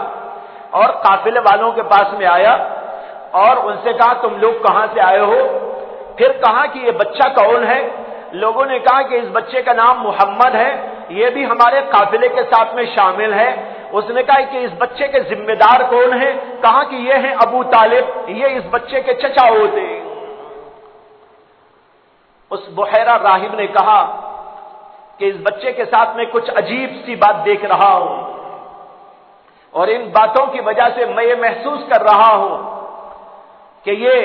اور قافلے والوں کے پاس میں آیا اور ان سے کہا تم لوگ کہاں سے آئے ہو. پھر کہا کہ یہ بچہ کون ہے. لوگوں نے کہا کہ اس بچے کا نام محمد ہے، یہ بھی ہمارے قافلے کے ساتھ میں شامل ہے. اس نے کہا کہ اس بچے کے ذمہ دار کون ہیں. کہا کہ یہ ہیں ابو طالب، یہ اس بچے کے چچا ہوتے. اس بحیرہ راہب نے کہا کہ اس بچے کے ساتھ میں کچھ عجیب سی بات دیکھ رہا ہوں اور ان باتوں کی وجہ سے میں یہ محسوس کر رہا ہوں کہ یہ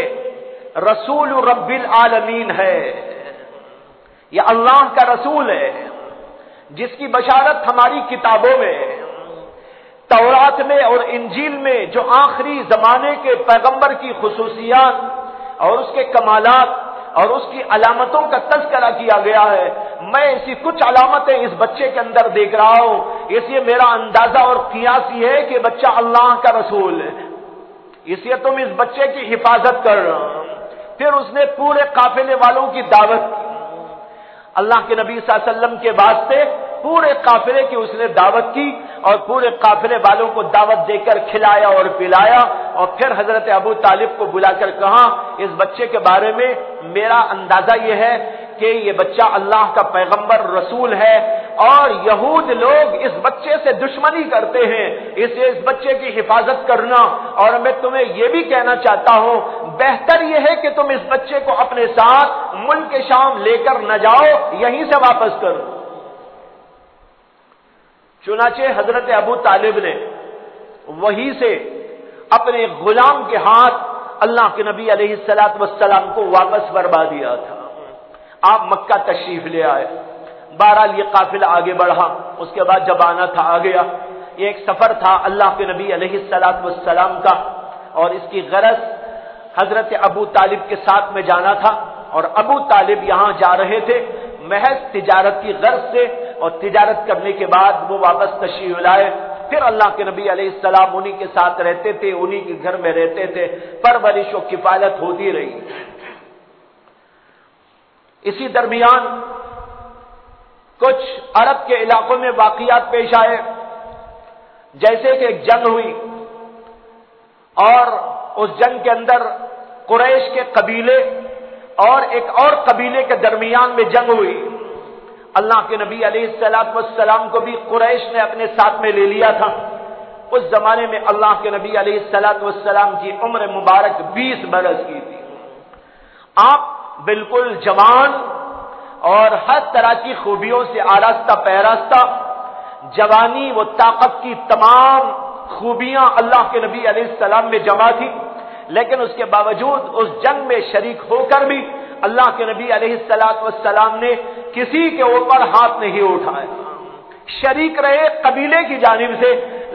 رسول رب العالمین ہے، یہ اللہ کا رسول ہے جس کی بشارت ہماری کتابوں میں، تورات میں اور انجیل میں جو آخری زمانے کے پیغمبر کی خصوصیات اور اس کے کمالات اور اس کی علامتوں کا تذکرہ کیا گیا ہے. میں ایسی کچھ علامتیں اس بچے کے اندر دیکھ رہا ہوں. اس لیے میرا اندازہ اور قیاس یہ ہے کہ بچہ اللہ کا رسول ہے، اس لیے تم اس بچے کی حفاظت کر رہا. پھر اس نے پورے قافلے والوں کی دعوت کی. اللہ کے نبی صلی اللہ علیہ وسلم کے واسطے پورے قافلے کی اس نے دعوت کی اور پورے قافلے والوں کو دعوت دے کر کھلایا اور پلایا، اور پھر حضرت ابو طالب کو بلا کر کہا اس بچے کے بارے میں میرا اندازہ یہ ہے کہ یہ بچہ اللہ کا پیغمبر رسول ہے، اور یہود لوگ اس بچے سے دشمنی کرتے ہیں، اس بچے کی حفاظت کرنا، اور میں تمہیں یہ بھی کہنا چاہتا ہوں بہتر یہ ہے کہ تم اس بچے کو اپنے ساتھ ملک شام لے کر نہ جاؤ، یہیں سے واپس کرو۔ چنانچہ حضرت ابو طالب نے وہیں سے اپنے غلام کے ہاتھ اللہ کے نبی علیہ الصلوۃ والسلام کو واپس فرما دیا تھا۔ آپ مکہ تشریف لے آئے، بہرحال یہ قافلہ آگے بڑھا، اس کے بعد جب آنا تھا آ گیا۔ یہ ایک سفر تھا اللہ کے نبی علیہ الصلوۃ والسلام کا، اور اس کی غرض حضرت ابو طالب کے ساتھ میں جانا تھا، اور ابو طالب یہاں جا رہے تھے محض تجارت کی غرض سے، اور تجارت کرنے کے بعد وہ واپس تشریف لائے۔ پھر اللہ کے نبی علیہ السلام انہی کے ساتھ رہتے تھے، انہی کے گھر میں رہتے تھے، پرورش و کفالت ہوتی رہی۔ اسی درمیان کچھ عرب کے علاقوں میں واقعات پیش آئے، جیسے کہ ایک جنگ ہوئی، اور اس جنگ کے اندر قریش کے قبیلے اور ایک اور قبیلے کے درمیان میں جنگ ہوئی۔ اللہ کے نبی علیہ الصلوۃ والسلام کو بھی قریش نے اپنے ساتھ میں لے لیا تھا۔ اس زمانے میں اللہ کے نبی علیہ الصلوۃ والسلام کی عمر مبارک 20 برس کی تھی۔ آپ بالکل جوان اور ہر طرح کی خوبیوں سے آراستہ پیراستہ، جوانی و طاقت کی تمام خوبیاں اللہ کے نبی علیہ السلام میں جمع تھی، لیکن اس کے باوجود اس جنگ میں شریک ہو کر بھی اللہ کے نبی علیہ الصلوۃ والسلام نے کسی کے اوپر ہاتھ نہیں اٹھایا۔ شریک رہے قبیلے کی جانب سے،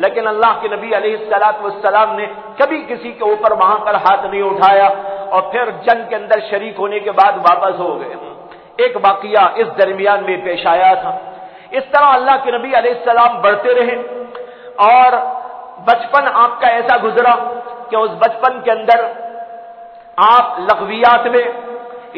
لیکن اللہ کے نبی علیہ الصلوۃ والسلام نے کبھی کسی کے اوپر وہاں پر ہاتھ نہیں اٹھایا، اور پھر جنگ کے اندر شریک ہونے کے بعد واپس ہو گئے۔ ایک واقعہ اس درمیان میں پیش آیا تھا۔ اس طرح اللہ کے نبی علیہ السلام بڑھتے رہے، اور بچپن آپ کا ایسا گزرا کہ اس بچپن کے اندر آپ لغویات میں،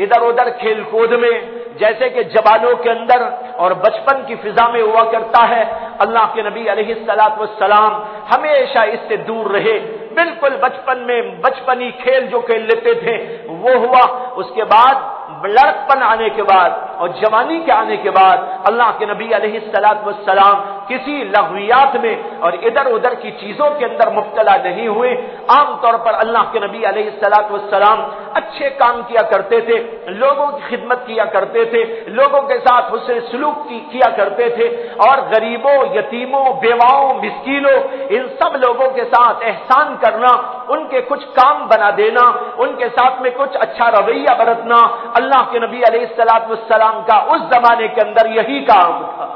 ادھر ادھر کھیل کود میں، جیسے کہ جوانوں کے اندر اور بچپن کی فضا میں ہوا کرتا ہے، اللہ کے نبی علیہ الصلوۃ والسلام ہمیشہ اس سے دور رہے۔ بالکل بچپن میں بچپنی کھیل جو کھیل لیتے تھے وہ ہوا، اس کے بعد لڑکپن آنے کے بعد اور جوانی کے آنے کے بعد اللہ کے نبی علیہ الصلوۃ والسلام کسی لغویات میں اور ادھر ادھر کی چیزوں کے اندر مبتلا نہیں ہوئے۔ عام طور پر اللہ کے نبی علیہ الصلوۃ والسلام اچھے کام کیا کرتے تھے، لوگوں کی خدمت کیا کرتے تھے، لوگوں کے ساتھ حسن سلوک کیا کرتے تھے، اور غریبوں، یتیموں، بیواؤں، مسکینوں، ان سب لوگوں کے ساتھ احسان کرنا، ان کے کچھ کام بنا دینا، ان کے ساتھ میں کچھ اچھا رویہ برتنا، اللہ کے نبی علیہ الصلوۃ والسلام کا اس زمانے کے اندر یہی کام تھا۔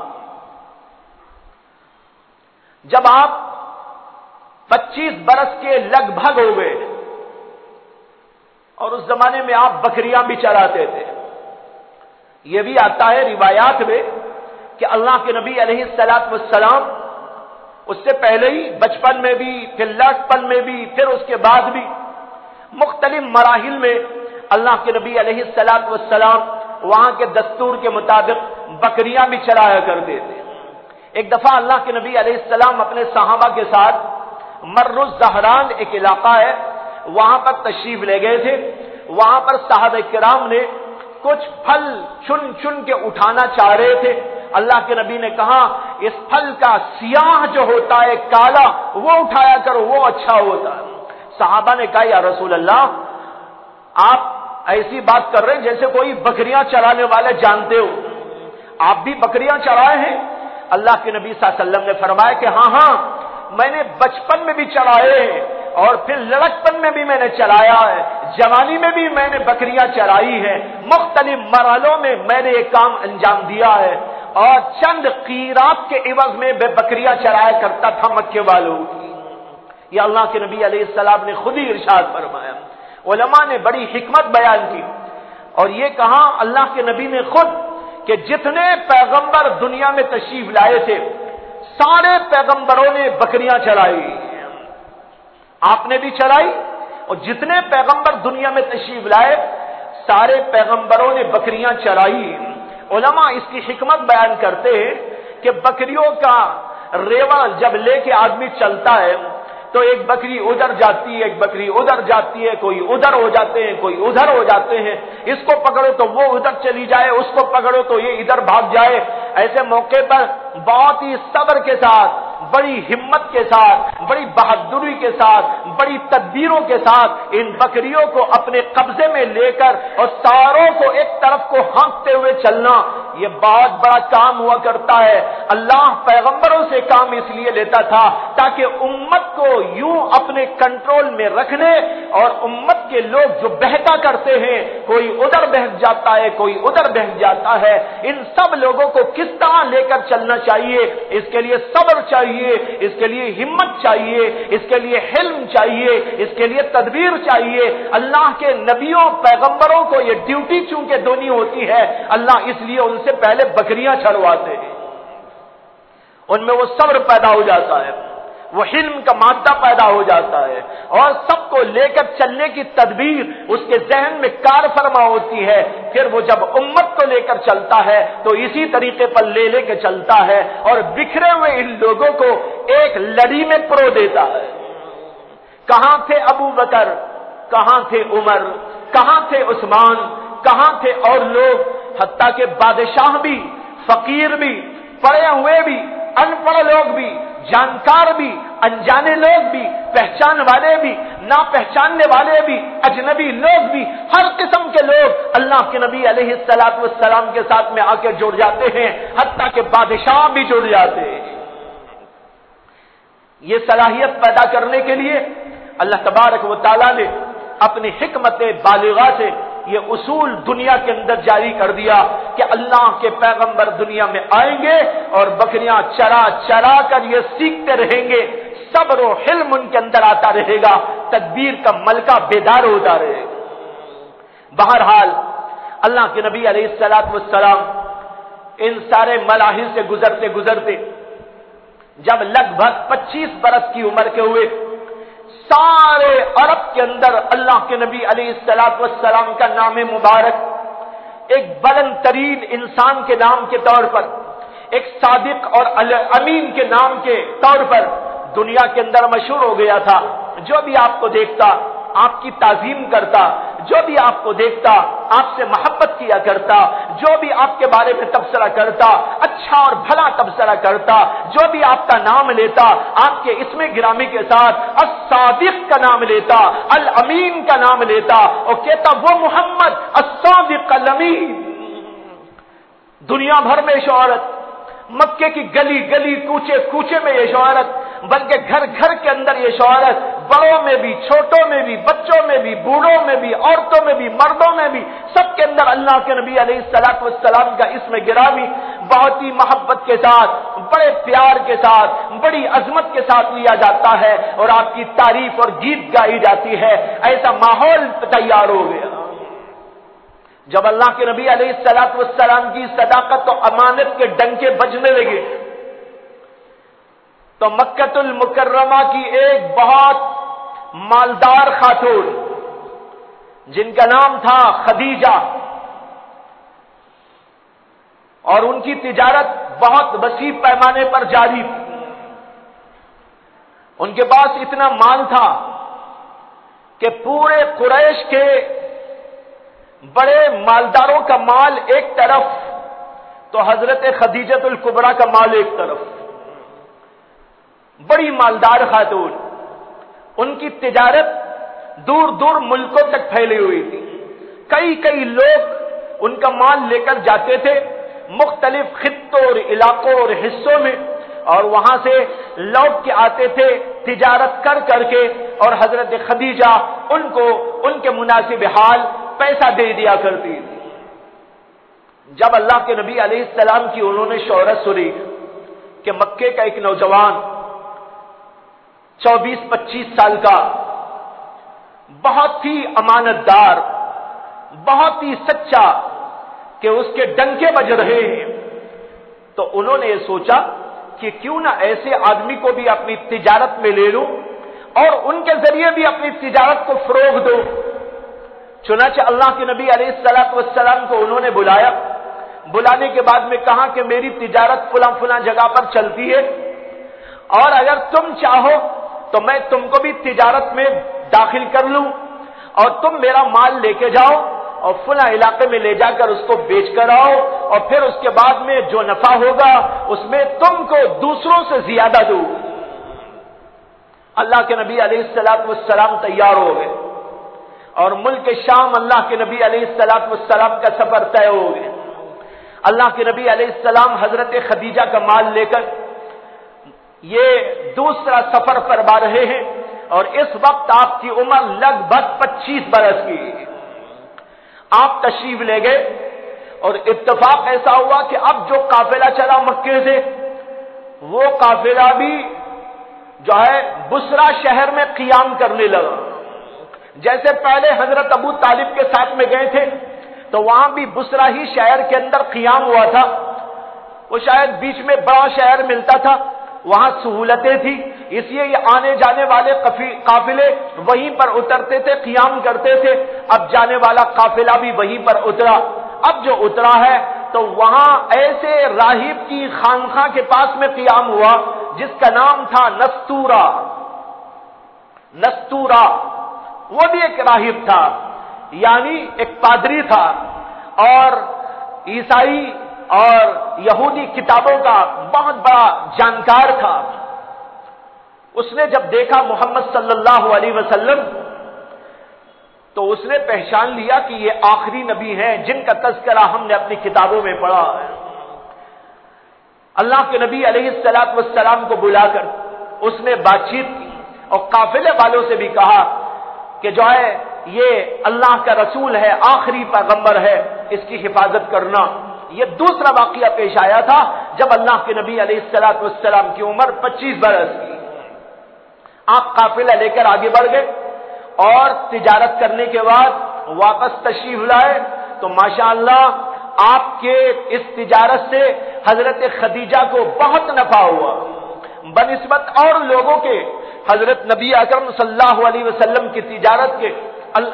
جب آپ 25 برس کے لگ بھگ ہو گئے، اور اس زمانے میں آپ بکریاں بھی چراتے تھے، یہ بھی آتا ہے روایات میں کہ اللہ کے نبی علیہ الصلوۃ والسلام اس سے پہلے ہی بچپن میں بھی، پھر لڑکپن میں بھی، پھر اس کے بعد بھی مختلف مراحل میں اللہ کے نبی علیہ الصلوۃ والسلام وہاں کے دستور کے مطابق بکریاں بھی چرایا کرتے تھے۔ ایک دفعہ اللہ کے نبی علیہ السلام اپنے صحابہ کے ساتھ مر الزہران ایک علاقہ ہے، وہاں پر تشریف لے گئے تھے۔ وہاں پر صحابہ کرام نے کچھ پھل چن چن کے اٹھانا چاہ رہے تھے۔ اللہ کے نبی نے کہا اس پھل کا سیاہ جو ہوتا ہے، کالا، وہ اٹھایا کرو، وہ اچھا ہوتا ہے۔ صحابہ نے کہا یا رسول اللہ، آپ ایسی بات کر رہے ہیں جیسے کوئی بکریاں چرانے والے جانتے ہو، آپ بھی بکریاں چرائے ہیں؟ اللہ کے نبی صلی اللہ علیہ وسلم نے فرمایا کہ ہاں ہاں، میں نے بچپن میں بھی چرائے ہیں، اور پھر لڑکپن میں بھی میں نے چلایا ہے، جوانی میں بھی میں نے بکریاں چرائی ہیں، مختلف مرحلوں میں میں نے یہ کام انجام دیا ہے، اور چند قیرات کے عوض میں میں بکریاں چرایا کرتا تھا مکے والوں کی۔ یہ اللہ کے نبی علیہ السلام نے خود ہی ارشاد فرمایا۔ علماء نے بڑی حکمت بیان کی، اور یہ کہا اللہ کے نبی نے خود کہ جتنے پیغمبر دنیا میں تشریف لائے تھے سارے پیغمبروں نے بکریاں چرائی، آپ نے بھی چرائی، اور جتنے پیغمبر دنیا میں تشریف لائے سارے پیغمبروں نے بکریاں چرائی۔ علماء اس کی حکمت بیان کرتے ہیں کہ بکریوں کا ریوڑ جب لے کے آدمی چلتا ہے تو ایک بکری ادھر جاتی ہے، ایک بکری ادھر جاتی ہے، کوئی ادھر ہو جاتے ہیں، کوئی ادھر ہو جاتے ہیں، اس کو پکڑو تو وہ ادھر چلی جائے، اس کو پکڑو تو یہ ادھر بھاگ جائے۔ ایسے موقع پر بہت ہی صبر کے ساتھ، بڑی ہمت کے ساتھ، بڑی بہادری کے ساتھ، بڑی تدبیروں کے ساتھ ان بکریوں کو اپنے قبضے میں لے کر اور ساروں کو ایک طرف کو ہانکتے ہوئے چلنا، یہ بہت بڑا کام ہوا کرتا ہے۔ اللہ پیغمبروں سے کام اس لیے لیتا تھا تاکہ امت کو یوں اپنے کنٹرول میں رکھنے، اور امت کے لوگ جو بہتا کرتے ہیں، کوئی ادھر بہک جاتا ہے، کوئی ادھر بہک جاتا ہے، ان سب لوگوں کو کس طرح لے کر چلنا چاہیے، اس کے لیے صبر چاہیے، اس کے لیے ہمت چاہیے، اس کے لیے حلم چاہیے، اس کے لیے تدبیر چاہیے۔ اللہ کے نبیوں پیغمبروں کو یہ ڈیوٹی چونکہ دینی ہوتی ہے، اللہ اس لیے ان سے پہلے بکریاں چھڑواتے ہیں، ان میں وہ صبر پیدا ہو جاتا ہے، وہ حلم کا مادہ پیدا ہو جاتا ہے، اور سب کو لے کر چلنے کی تدبیر اس کے ذہن میں کار فرما ہوتی ہے۔ پھر وہ جب امت کو لے کر چلتا ہے تو اسی طریقے پر لے کے چلتا ہے، اور بکھرے ہوئے ان لوگوں کو ایک لڑی میں پرو دیتا ہے۔ کہاں تھے ابو بکر، کہاں تھے عمر، کہاں تھے عثمان، کہاں تھے اور لوگ، حتیٰ کہ بادشاہ بھی، فقیر بھی، پڑھے ہوئے بھی، ان پڑھ لوگ بھی، جانکار بھی، انجانے لوگ بھی، پہچان والے بھی، نہ پہچاننے والے بھی، اجنبی لوگ بھی، ہر قسم کے لوگ اللہ کے نبی علیہ الصلوۃ والسلام کے ساتھ میں آ کے جڑ جاتے ہیں، حتیٰ کہ بادشاہ بھی جڑ جاتے ہیں۔ یہ صلاحیت پیدا کرنے کے لیے اللہ تبارک و تعالیٰ نے اپنی حکمت بالغہ سے یہ اصول دنیا کے اندر جاری کر دیا کہ اللہ کے پیغمبر دنیا میں آئیں گے اور بکریاں چرا چرا کر یہ سیکھتے رہیں گے، صبر و حلم ان کے اندر آتا رہے گا، تدبیر کا ملکہ بیدار ہوتا رہے گا۔ بہرحال اللہ کے نبی علیہ الصلوۃ والسلام ان سارے مراحل سے گزرتے گزرتے جب لگ بھگ 25 برس کی عمر کے ہوئے، سارے عرب کے اندر اللہ کے نبی علیہ الصلوۃ والسلام کا نام مبارک ایک بلند ترین انسان کے نام کے طور پر، ایک صادق اور امین کے نام کے طور پر دنیا کے اندر مشہور ہو گیا تھا۔ جو بھی آپ کو دیکھتا آپ کی تعظیم کرتا، جو بھی آپ کو دیکھتا آپ سے محبت کیا کرتا، جو بھی آپ کے بارے میں تبصرہ کرتا اچھا اور بھلا تبصرہ کرتا، جو بھی آپ کا نام لیتا آپ کے اسم گرامی کے ساتھ الصادق کا نام لیتا، الامین کا نام لیتا اور کہتا وہ محمد الصادق الامین۔ دنیا بھر میں شہرت، مکے کی گلی گلی کوچے کوچے میں یہ شہرت، بلکہ گھر گھر کے اندر یہ شہرت، بڑوں میں بھی، چھوٹوں میں بھی، بچوں میں بھی، بوڑھوں میں بھی، عورتوں میں بھی، مردوں میں بھی، سب کے اندر اللہ کے نبی علیہ الصلوۃ والسلام کا اسم گرامی بہت ہی محبت کے ساتھ، بڑے پیار کے ساتھ، بڑی عظمت کے ساتھ لیا جاتا ہے اور آپ کی تعریف اور گیت گائی جاتی ہے۔ ایسا ماحول تیار ہو گیا۔ جب اللہ کے نبی علیہ الصلوۃ والسلام کی صداقت و امانت کے ڈنکے بجنے لگے تو مکہ المکرمہ کی ایک بہت مالدار خاتون جن کا نام تھا خدیجہ، اور ان کی تجارت بہت وسیع پیمانے پر جاری تھی، ان کے پاس اتنا مال تھا کہ پورے قریش کے بڑے مالداروں کا مال ایک طرف تو حضرت خدیجہ الکبریٰ کا مال ایک طرف، بڑی مالدار خاتون، ان کی تجارت دور دور ملکوں تک پھیلی ہوئی تھی، کئی کئی لوگ ان کا مال لے کر جاتے تھے مختلف خطوں اور علاقوں اور حصوں میں، اور وہاں سے لوٹ کے آتے تھے تجارت کر کر کے، اور حضرت خدیجہ ان کو ان کے مناسب حال پیسہ دے دیا کرتی تھی۔ جب اللہ کے نبی علیہ السلام کی انہوں نے شہرت سنی کہ مکے کا ایک نوجوان 24-25 سال کا، بہت ہی امانت دار، بہت ہی سچا، کہ اس کے ڈنکے بج رہے ہیں، تو انہوں نے یہ سوچا کہ کیوں نہ ایسے آدمی کو بھی اپنی تجارت میں لے لوں اور ان کے ذریعے بھی اپنی تجارت کو فروغ دو۔ چنانچہ اللہ کے نبی علیہ الصلوۃ والسلام کو انہوں نے بلایا بلانے کے بعد میں کہا کہ میری تجارت فلاں فلاں جگہ پر چلتی ہے، اور اگر تم چاہو تو میں تم کو بھی تجارت میں داخل کر لوں اور تم میرا مال لے کے جاؤ اور فلاں علاقے میں لے جا کر اس کو بیچ کر آؤ، اور پھر اس کے بعد میں جو نفع ہوگا اس میں تم کو دوسروں سے زیادہ دوں۔ اللہ کے نبی علیہ السلام تیار ہو گئے اور ملک شام اللہ کے نبی علیہ السلام کا سفر طے ہو گئے۔ اللہ کے نبی علیہ السلام حضرت خدیجہ کا مال لے کر یہ دوسرا سفر فرما رہے ہیں، اور اس وقت آپ کی عمر لگ بھگ 25 برس کی۔ آپ تشریف لے گئے اور اتفاق ایسا ہوا کہ اب جو قافلہ چلا مکے سے، وہ قافلہ بھی جو ہے بصرہ شہر میں قیام کرنے لگا۔ جیسے پہلے حضرت ابو طالب کے ساتھ میں گئے تھے تو وہاں بھی بصرہ ہی شہر کے اندر قیام ہوا تھا، وہ شاید بیچ میں بڑا شہر ملتا تھا، وہاں سہولتیں تھی، اس لیے یہ آنے جانے والے قافلے وہیں پر اترتے تھے، قیام کرتے تھے۔ اب جانے والا قافلہ بھی وہیں پر اترا۔ اب جو اترا ہے تو وہاں ایسے راہب کی خانقاہ کے پاس میں قیام ہوا جس کا نام تھا نستورا، وہ بھی ایک راہب تھا، یعنی ایک پادری تھا، اور عیسائی اور یہودی کتابوں کا بہت بڑا جانکار تھا۔ اس نے جب دیکھا محمد صلی اللہ علیہ وسلم تو اس نے پہچان لیا کہ یہ آخری نبی ہیں جن کا تذکرہ ہم نے اپنی کتابوں میں پڑھا ہے۔ اللہ کے نبی علیہ السلام کو بلا کر اس نے بات چیت کی اور قافلے والوں سے بھی کہا کہ جو ہے یہ اللہ کا رسول ہے، آخری پیغمبر ہے، اس کی حفاظت کرنا۔ یہ دوسرا واقعہ پیش آیا تھا جب اللہ کے نبی علیہ السلام کی عمر 25 برس کی۔ آپ قافلہ لے کر آگے بڑھ گئے اور تجارت کرنے کے بعد واپس تشریف لائے تو ماشاءاللہ آپ کے اس تجارت سے حضرت خدیجہ کو بہت نفع ہوا، بنسبت اور لوگوں کے حضرت نبی اکرم صلی اللہ علیہ وسلم کی تجارت کے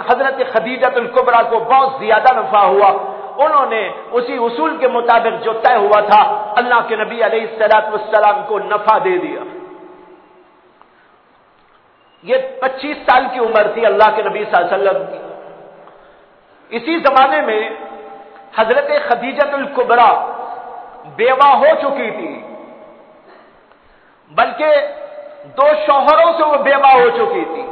حضرت خدیجہ الکبریٰ کو بہت زیادہ نفع ہوا۔ انہوں نے اسی اصول کے مطابق جو طے ہوا تھا اللہ کے نبی علیہ السلام کو نفع دے دیا۔ یہ 25 سال کی عمر تھی اللہ کے نبی صلی اللہ علیہ وسلم کی۔ اسی زمانے میں حضرت خدیجہ الکبریٰ بیوہ ہو چکی تھی، بلکہ 2 شوہروں سے وہ بیوہ ہو چکی تھی،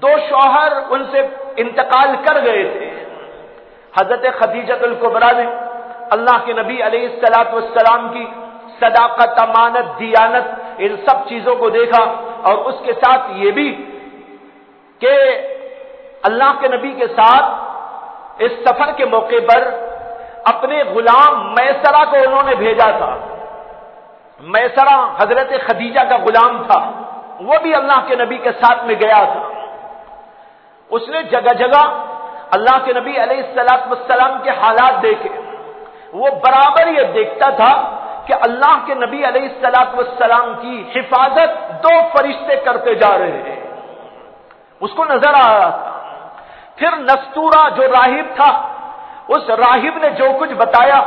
2 شوہر ان سے انتقال کر گئے تھے۔ حضرت خدیجہ الکبریٰ نے اللہ کے نبی علیہ السلام کی صداقت، امانت، دیانت، ان سب چیزوں کو دیکھا، اور اس کے ساتھ یہ بھی کہ اللہ کے نبی کے ساتھ اس سفر کے موقع پر اپنے غلام میسرہ کو انہوں نے بھیجا تھا۔ میسرہ حضرت خدیجہ کا غلام تھا، وہ بھی اللہ کے نبی کے ساتھ میں گیا تھا۔ اس نے جگہ جگہ اللہ کے نبی علیہ السلام کے حالات دیکھے، وہ برابر یہ دیکھتا تھا کہ اللہ کے نبی علیہ السلام کی حفاظت 2 فرشتے کرتے جا رہے ہیں، اس کو نظر آ رہا تھا۔ پھر نستورا جو راہب تھا، اس راہب نے جو کچھ بتایا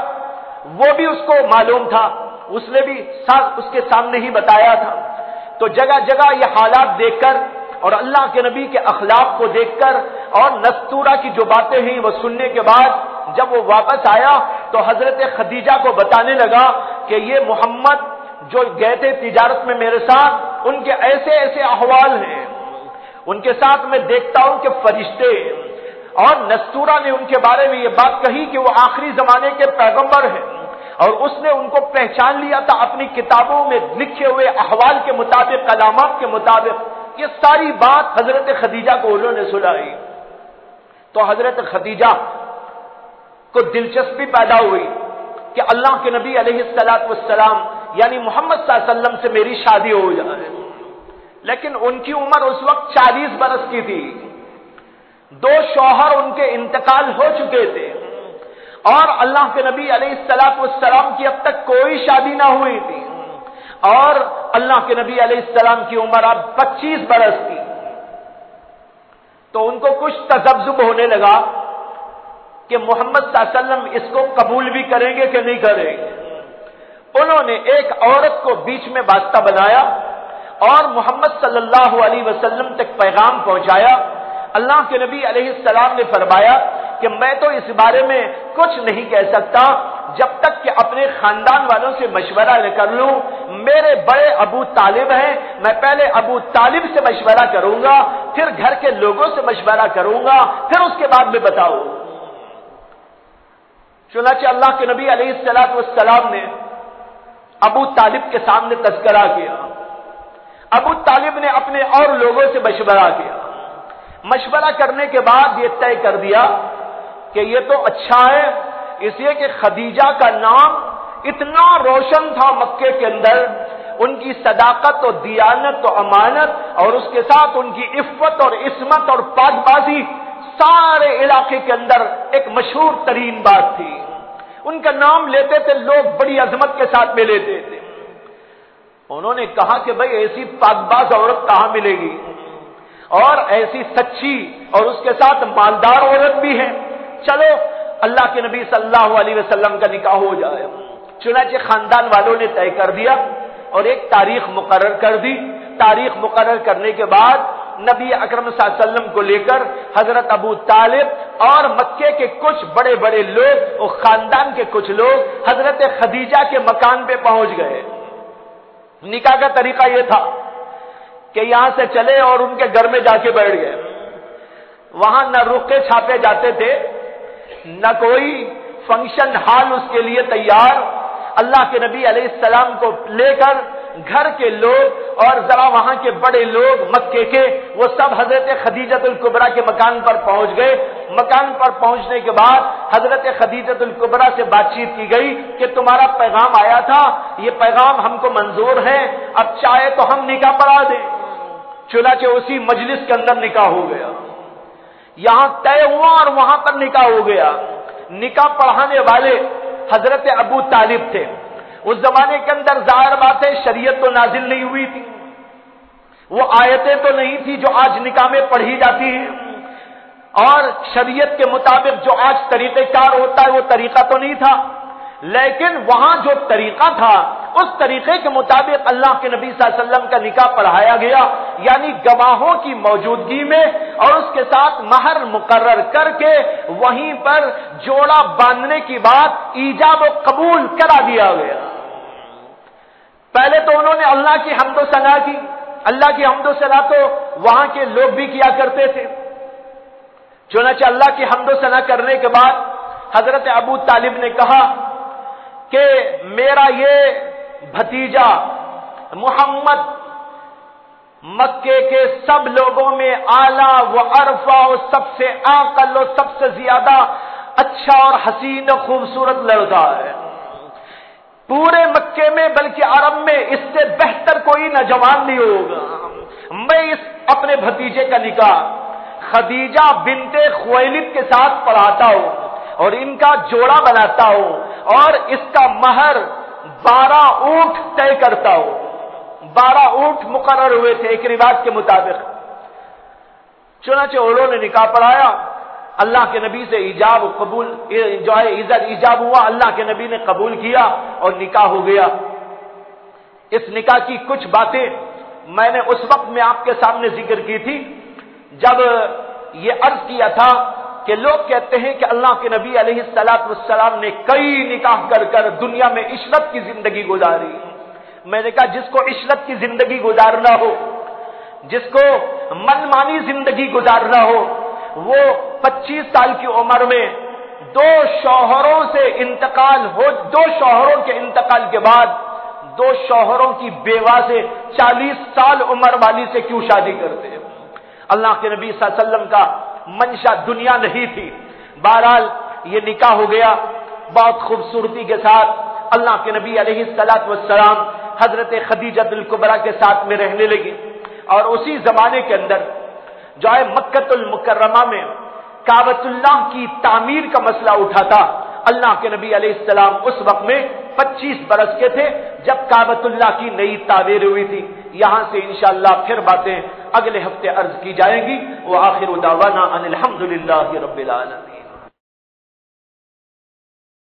وہ بھی اس کو معلوم تھا، اس نے بھی اس کے سامنے ہی بتایا تھا۔ تو جگہ جگہ یہ حالات دیکھ کر اور اللہ کے نبی کے اخلاق کو دیکھ کر اور نستورا کی جو باتیں ہیں وہ سننے کے بعد جب وہ واپس آیا تو حضرت خدیجہ کو بتانے لگا کہ یہ محمد جو گئے تھے تجارت میں میرے ساتھ، ان کے ایسے ایسے احوال ہیں، ان کے ساتھ میں دیکھتا ہوں کہ فرشتے ہیں۔ اور نستورا نے ان کے بارے میں یہ بات کہی کہ وہ آخری زمانے کے پیغمبر ہیں، اور اس نے ان کو پہچان لیا تھا اپنی کتابوں میں لکھے ہوئے احوال کے مطابق، علامات کے مطابق۔ یہ ساری بات حضرت خدیجہ کو انہوں نے سنائی تو حضرت خدیجہ کو دلچسپی پیدا ہوئی کہ اللہ کے نبی علیہ السلام یعنی محمد صلی اللہ علیہ وسلم سے میری شادی ہو جائے، لیکن ان کی عمر اس وقت 40 برس کی تھی، 2 شوہر ان کے انتقال ہو چکے تھے، اور اللہ کے نبی علیہ السلام کی اب تک کوئی شادی نہ ہوئی تھی، اور اللہ کے نبی علیہ السلام کی عمر اب 25 برس تھی۔ تو ان کو کچھ تذبذب ہونے لگا کہ محمد صلی اللہ علیہ وسلم اس کو قبول بھی کریں گے کہ نہیں کریں گے۔ انہوں نے ایک عورت کو بیچ میں واسطہ بنایا اور محمد صلی اللہ علیہ وسلم تک پیغام پہنچایا۔ اللہ کے نبی علیہ السلام نے فرمایا کہ میں تو اس بارے میں کچھ نہیں کہہ سکتا جب تک کہ اپنے خاندان والوں سے مشورہ نہ کر لوں۔ میرے بڑے ابو طالب ہیں، میں پہلے ابو طالب سے مشورہ کروں گا، پھر گھر کے لوگوں سے مشورہ کروں گا، پھر اس کے بعد میں بتاؤں۔ چنانچہ اللہ کے نبی علیہ السلام نے ابو طالب کے سامنے تذکرہ کیا۔ ابو طالب نے اپنے اور لوگوں سے مشورہ کیا۔ مشورہ کرنے کے بعد یہ طے کر دیا کہ یہ تو اچھا ہے، اس لیے کہ خدیجہ کا نام اتنا روشن تھا مکے کے اندر، ان کی صداقت و دیانت و امانت اور اس کے ساتھ ان کی عفت اور عصمت اور پاک بازی سارے علاقے کے اندر ایک مشہور ترین بات تھی۔ ان کا نام لیتے تھے لوگ بڑی عظمت کے ساتھ میں لیتے تھے۔ انہوں نے کہا کہ بھئی ایسی پاک باز عورت کہاں ملے گی اور ایسی سچی اور اس کے ساتھ مالدار عورت بھی ہے، چلو اللہ کے نبی صلی اللہ علیہ وسلم کا نکاح ہو جائے۔ چنانچہ خاندان والوں نے طے کر دیا اور ایک تاریخ مقرر کر دی۔ تاریخ مقرر کرنے کے بعد نبی اکرم صلی اللہ علیہ وسلم کو لے کر حضرت ابو طالب اور مکے کے کچھ بڑے بڑے لوگ اور خاندان کے کچھ لوگ حضرت خدیجہ کے مکان پہ پہنچ گئے۔ نکاح کا طریقہ یہ تھا کہ یہاں سے چلے اور ان کے گھر میں جا کے بیٹھ گئے۔ وہاں نہ رقے چھاپے جاتے تھے، نہ کوئی فنکشن ہال اس کے لیے تیار۔ اللہ کے نبی علیہ السلام کو لے کر گھر کے لوگ اور ذرا وہاں کے بڑے لوگ مکے کے وہ سب حضرت خدیجۃ الکبریٰ کے مکان پر پہنچ گئے۔ مکان پر پہنچنے کے بعد حضرت خدیجۃ الکبریٰ سے بات چیت کی گئی کہ تمہارا پیغام آیا تھا، یہ پیغام ہم کو منظور ہے، اب چاہے تو ہم نکاح پڑھا دیں۔ چنانچہ اسی مجلس کے اندر نکاح ہو گیا، یہاں طے ہوا اور وہاں پر نکاح ہو گیا۔ نکاح پڑھانے والے حضرت ابو طالب تھے۔ اس زمانے کے اندر ظاہر بات ہے شریعت تو نازل نہیں ہوئی تھی، وہ آیتیں تو نہیں تھی جو آج نکاح میں پڑھی جاتی ہیں، اور شریعت کے مطابق جو آج طریقہ کار ہوتا ہے وہ طریقہ تو نہیں تھا، لیکن وہاں جو طریقہ تھا اس طریقے کے مطابق اللہ کے نبی صلی اللہ علیہ وسلم کا نکاح پڑھایا گیا، یعنی گواہوں کی موجودگی میں اور اس کے ساتھ مہر مقرر کر کے وہیں پر جوڑا باندھنے کی بات ایجاب و قبول کرا دیا گیا۔ پہلے تو انہوں نے اللہ کی حمد و ثنا کی، اللہ کی حمد و ثنا تو وہاں کے لوگ بھی کیا کرتے تھے۔ چنانچہ اللہ کی حمد و ثنا کرنے کے بعد حضرت ابو طالب نے کہا کہ میرا یہ بھتیجا محمد مکے کے سب لوگوں میں اعلیٰ و ارفع و سب سے عاقل و سب سے زیادہ اچھا اور حسین و خوبصورت لڑکا ہے، پورے مکے میں بلکہ عرب میں اس سے بہتر کوئی نوجوان نہیں ہوگا۔ میں اس اپنے بھتیجے کا نکاح خدیجہ بنت خویلد کے ساتھ پڑھاتا ہوں اور ان کا جوڑا بناتا ہوں اور اس کا مہر 12 اونٹ طے کرتا ہوں۔ 12 اونٹ مقرر ہوئے تھے ایک روایت کے مطابق۔ چنانچہ انہوں نے نکاح پڑھایا، اللہ کے نبی سے ایجاب قبول جو ہے ایجاب ہوا، اللہ کے نبی نے قبول کیا اور نکاح ہو گیا۔ اس نکاح کی کچھ باتیں میں نے اس وقت میں آپ کے سامنے ذکر کی تھی جب یہ عرض کیا تھا کہ لوگ کہتے ہیں کہ اللہ کے نبی علیہ السلام نے کئی نکاح کر کر دنیا میں عشرت کی زندگی گزاری۔ میں نے کہا جس کو عشرت کی زندگی گزارنا ہو، جس کو من مانی زندگی گزارنا ہو، وہ 25 سال کی عمر میں 2 شوہروں سے انتقال ہو، 2 شوہروں کے انتقال کے بعد 2 شوہروں کی بیوہ سے 40 سال عمر والی سے کیوں شادی کرتے ہیں؟ اللہ کے نبی صلی اللہ علیہ وسلم کا منشا دنیا نہیں تھی۔ بہرحال یہ نکاح ہو گیا بہت خوبصورتی کے ساتھ۔ اللہ کے نبی علیہ السلام حضرت خدیجۃ الکبریٰ کے ساتھ میں رہنے لگی، اور اسی زمانے کے اندر جو ہے مکہ المکرمہ میں کعبۃ اللہ کی تعمیر کا مسئلہ اٹھا تھا۔ اللہ کے نبی علیہ السلام اس وقت میں 25 برس کے تھے جب کعبۃ اللہ کی نئی تعمیر ہوئی تھی۔ یہاں سے انشاءاللہ پھر باتیں اگلے ہفتے عرض کی جائیں گی۔ وآخر دعوانا ان الحمدللہ رب العالمین۔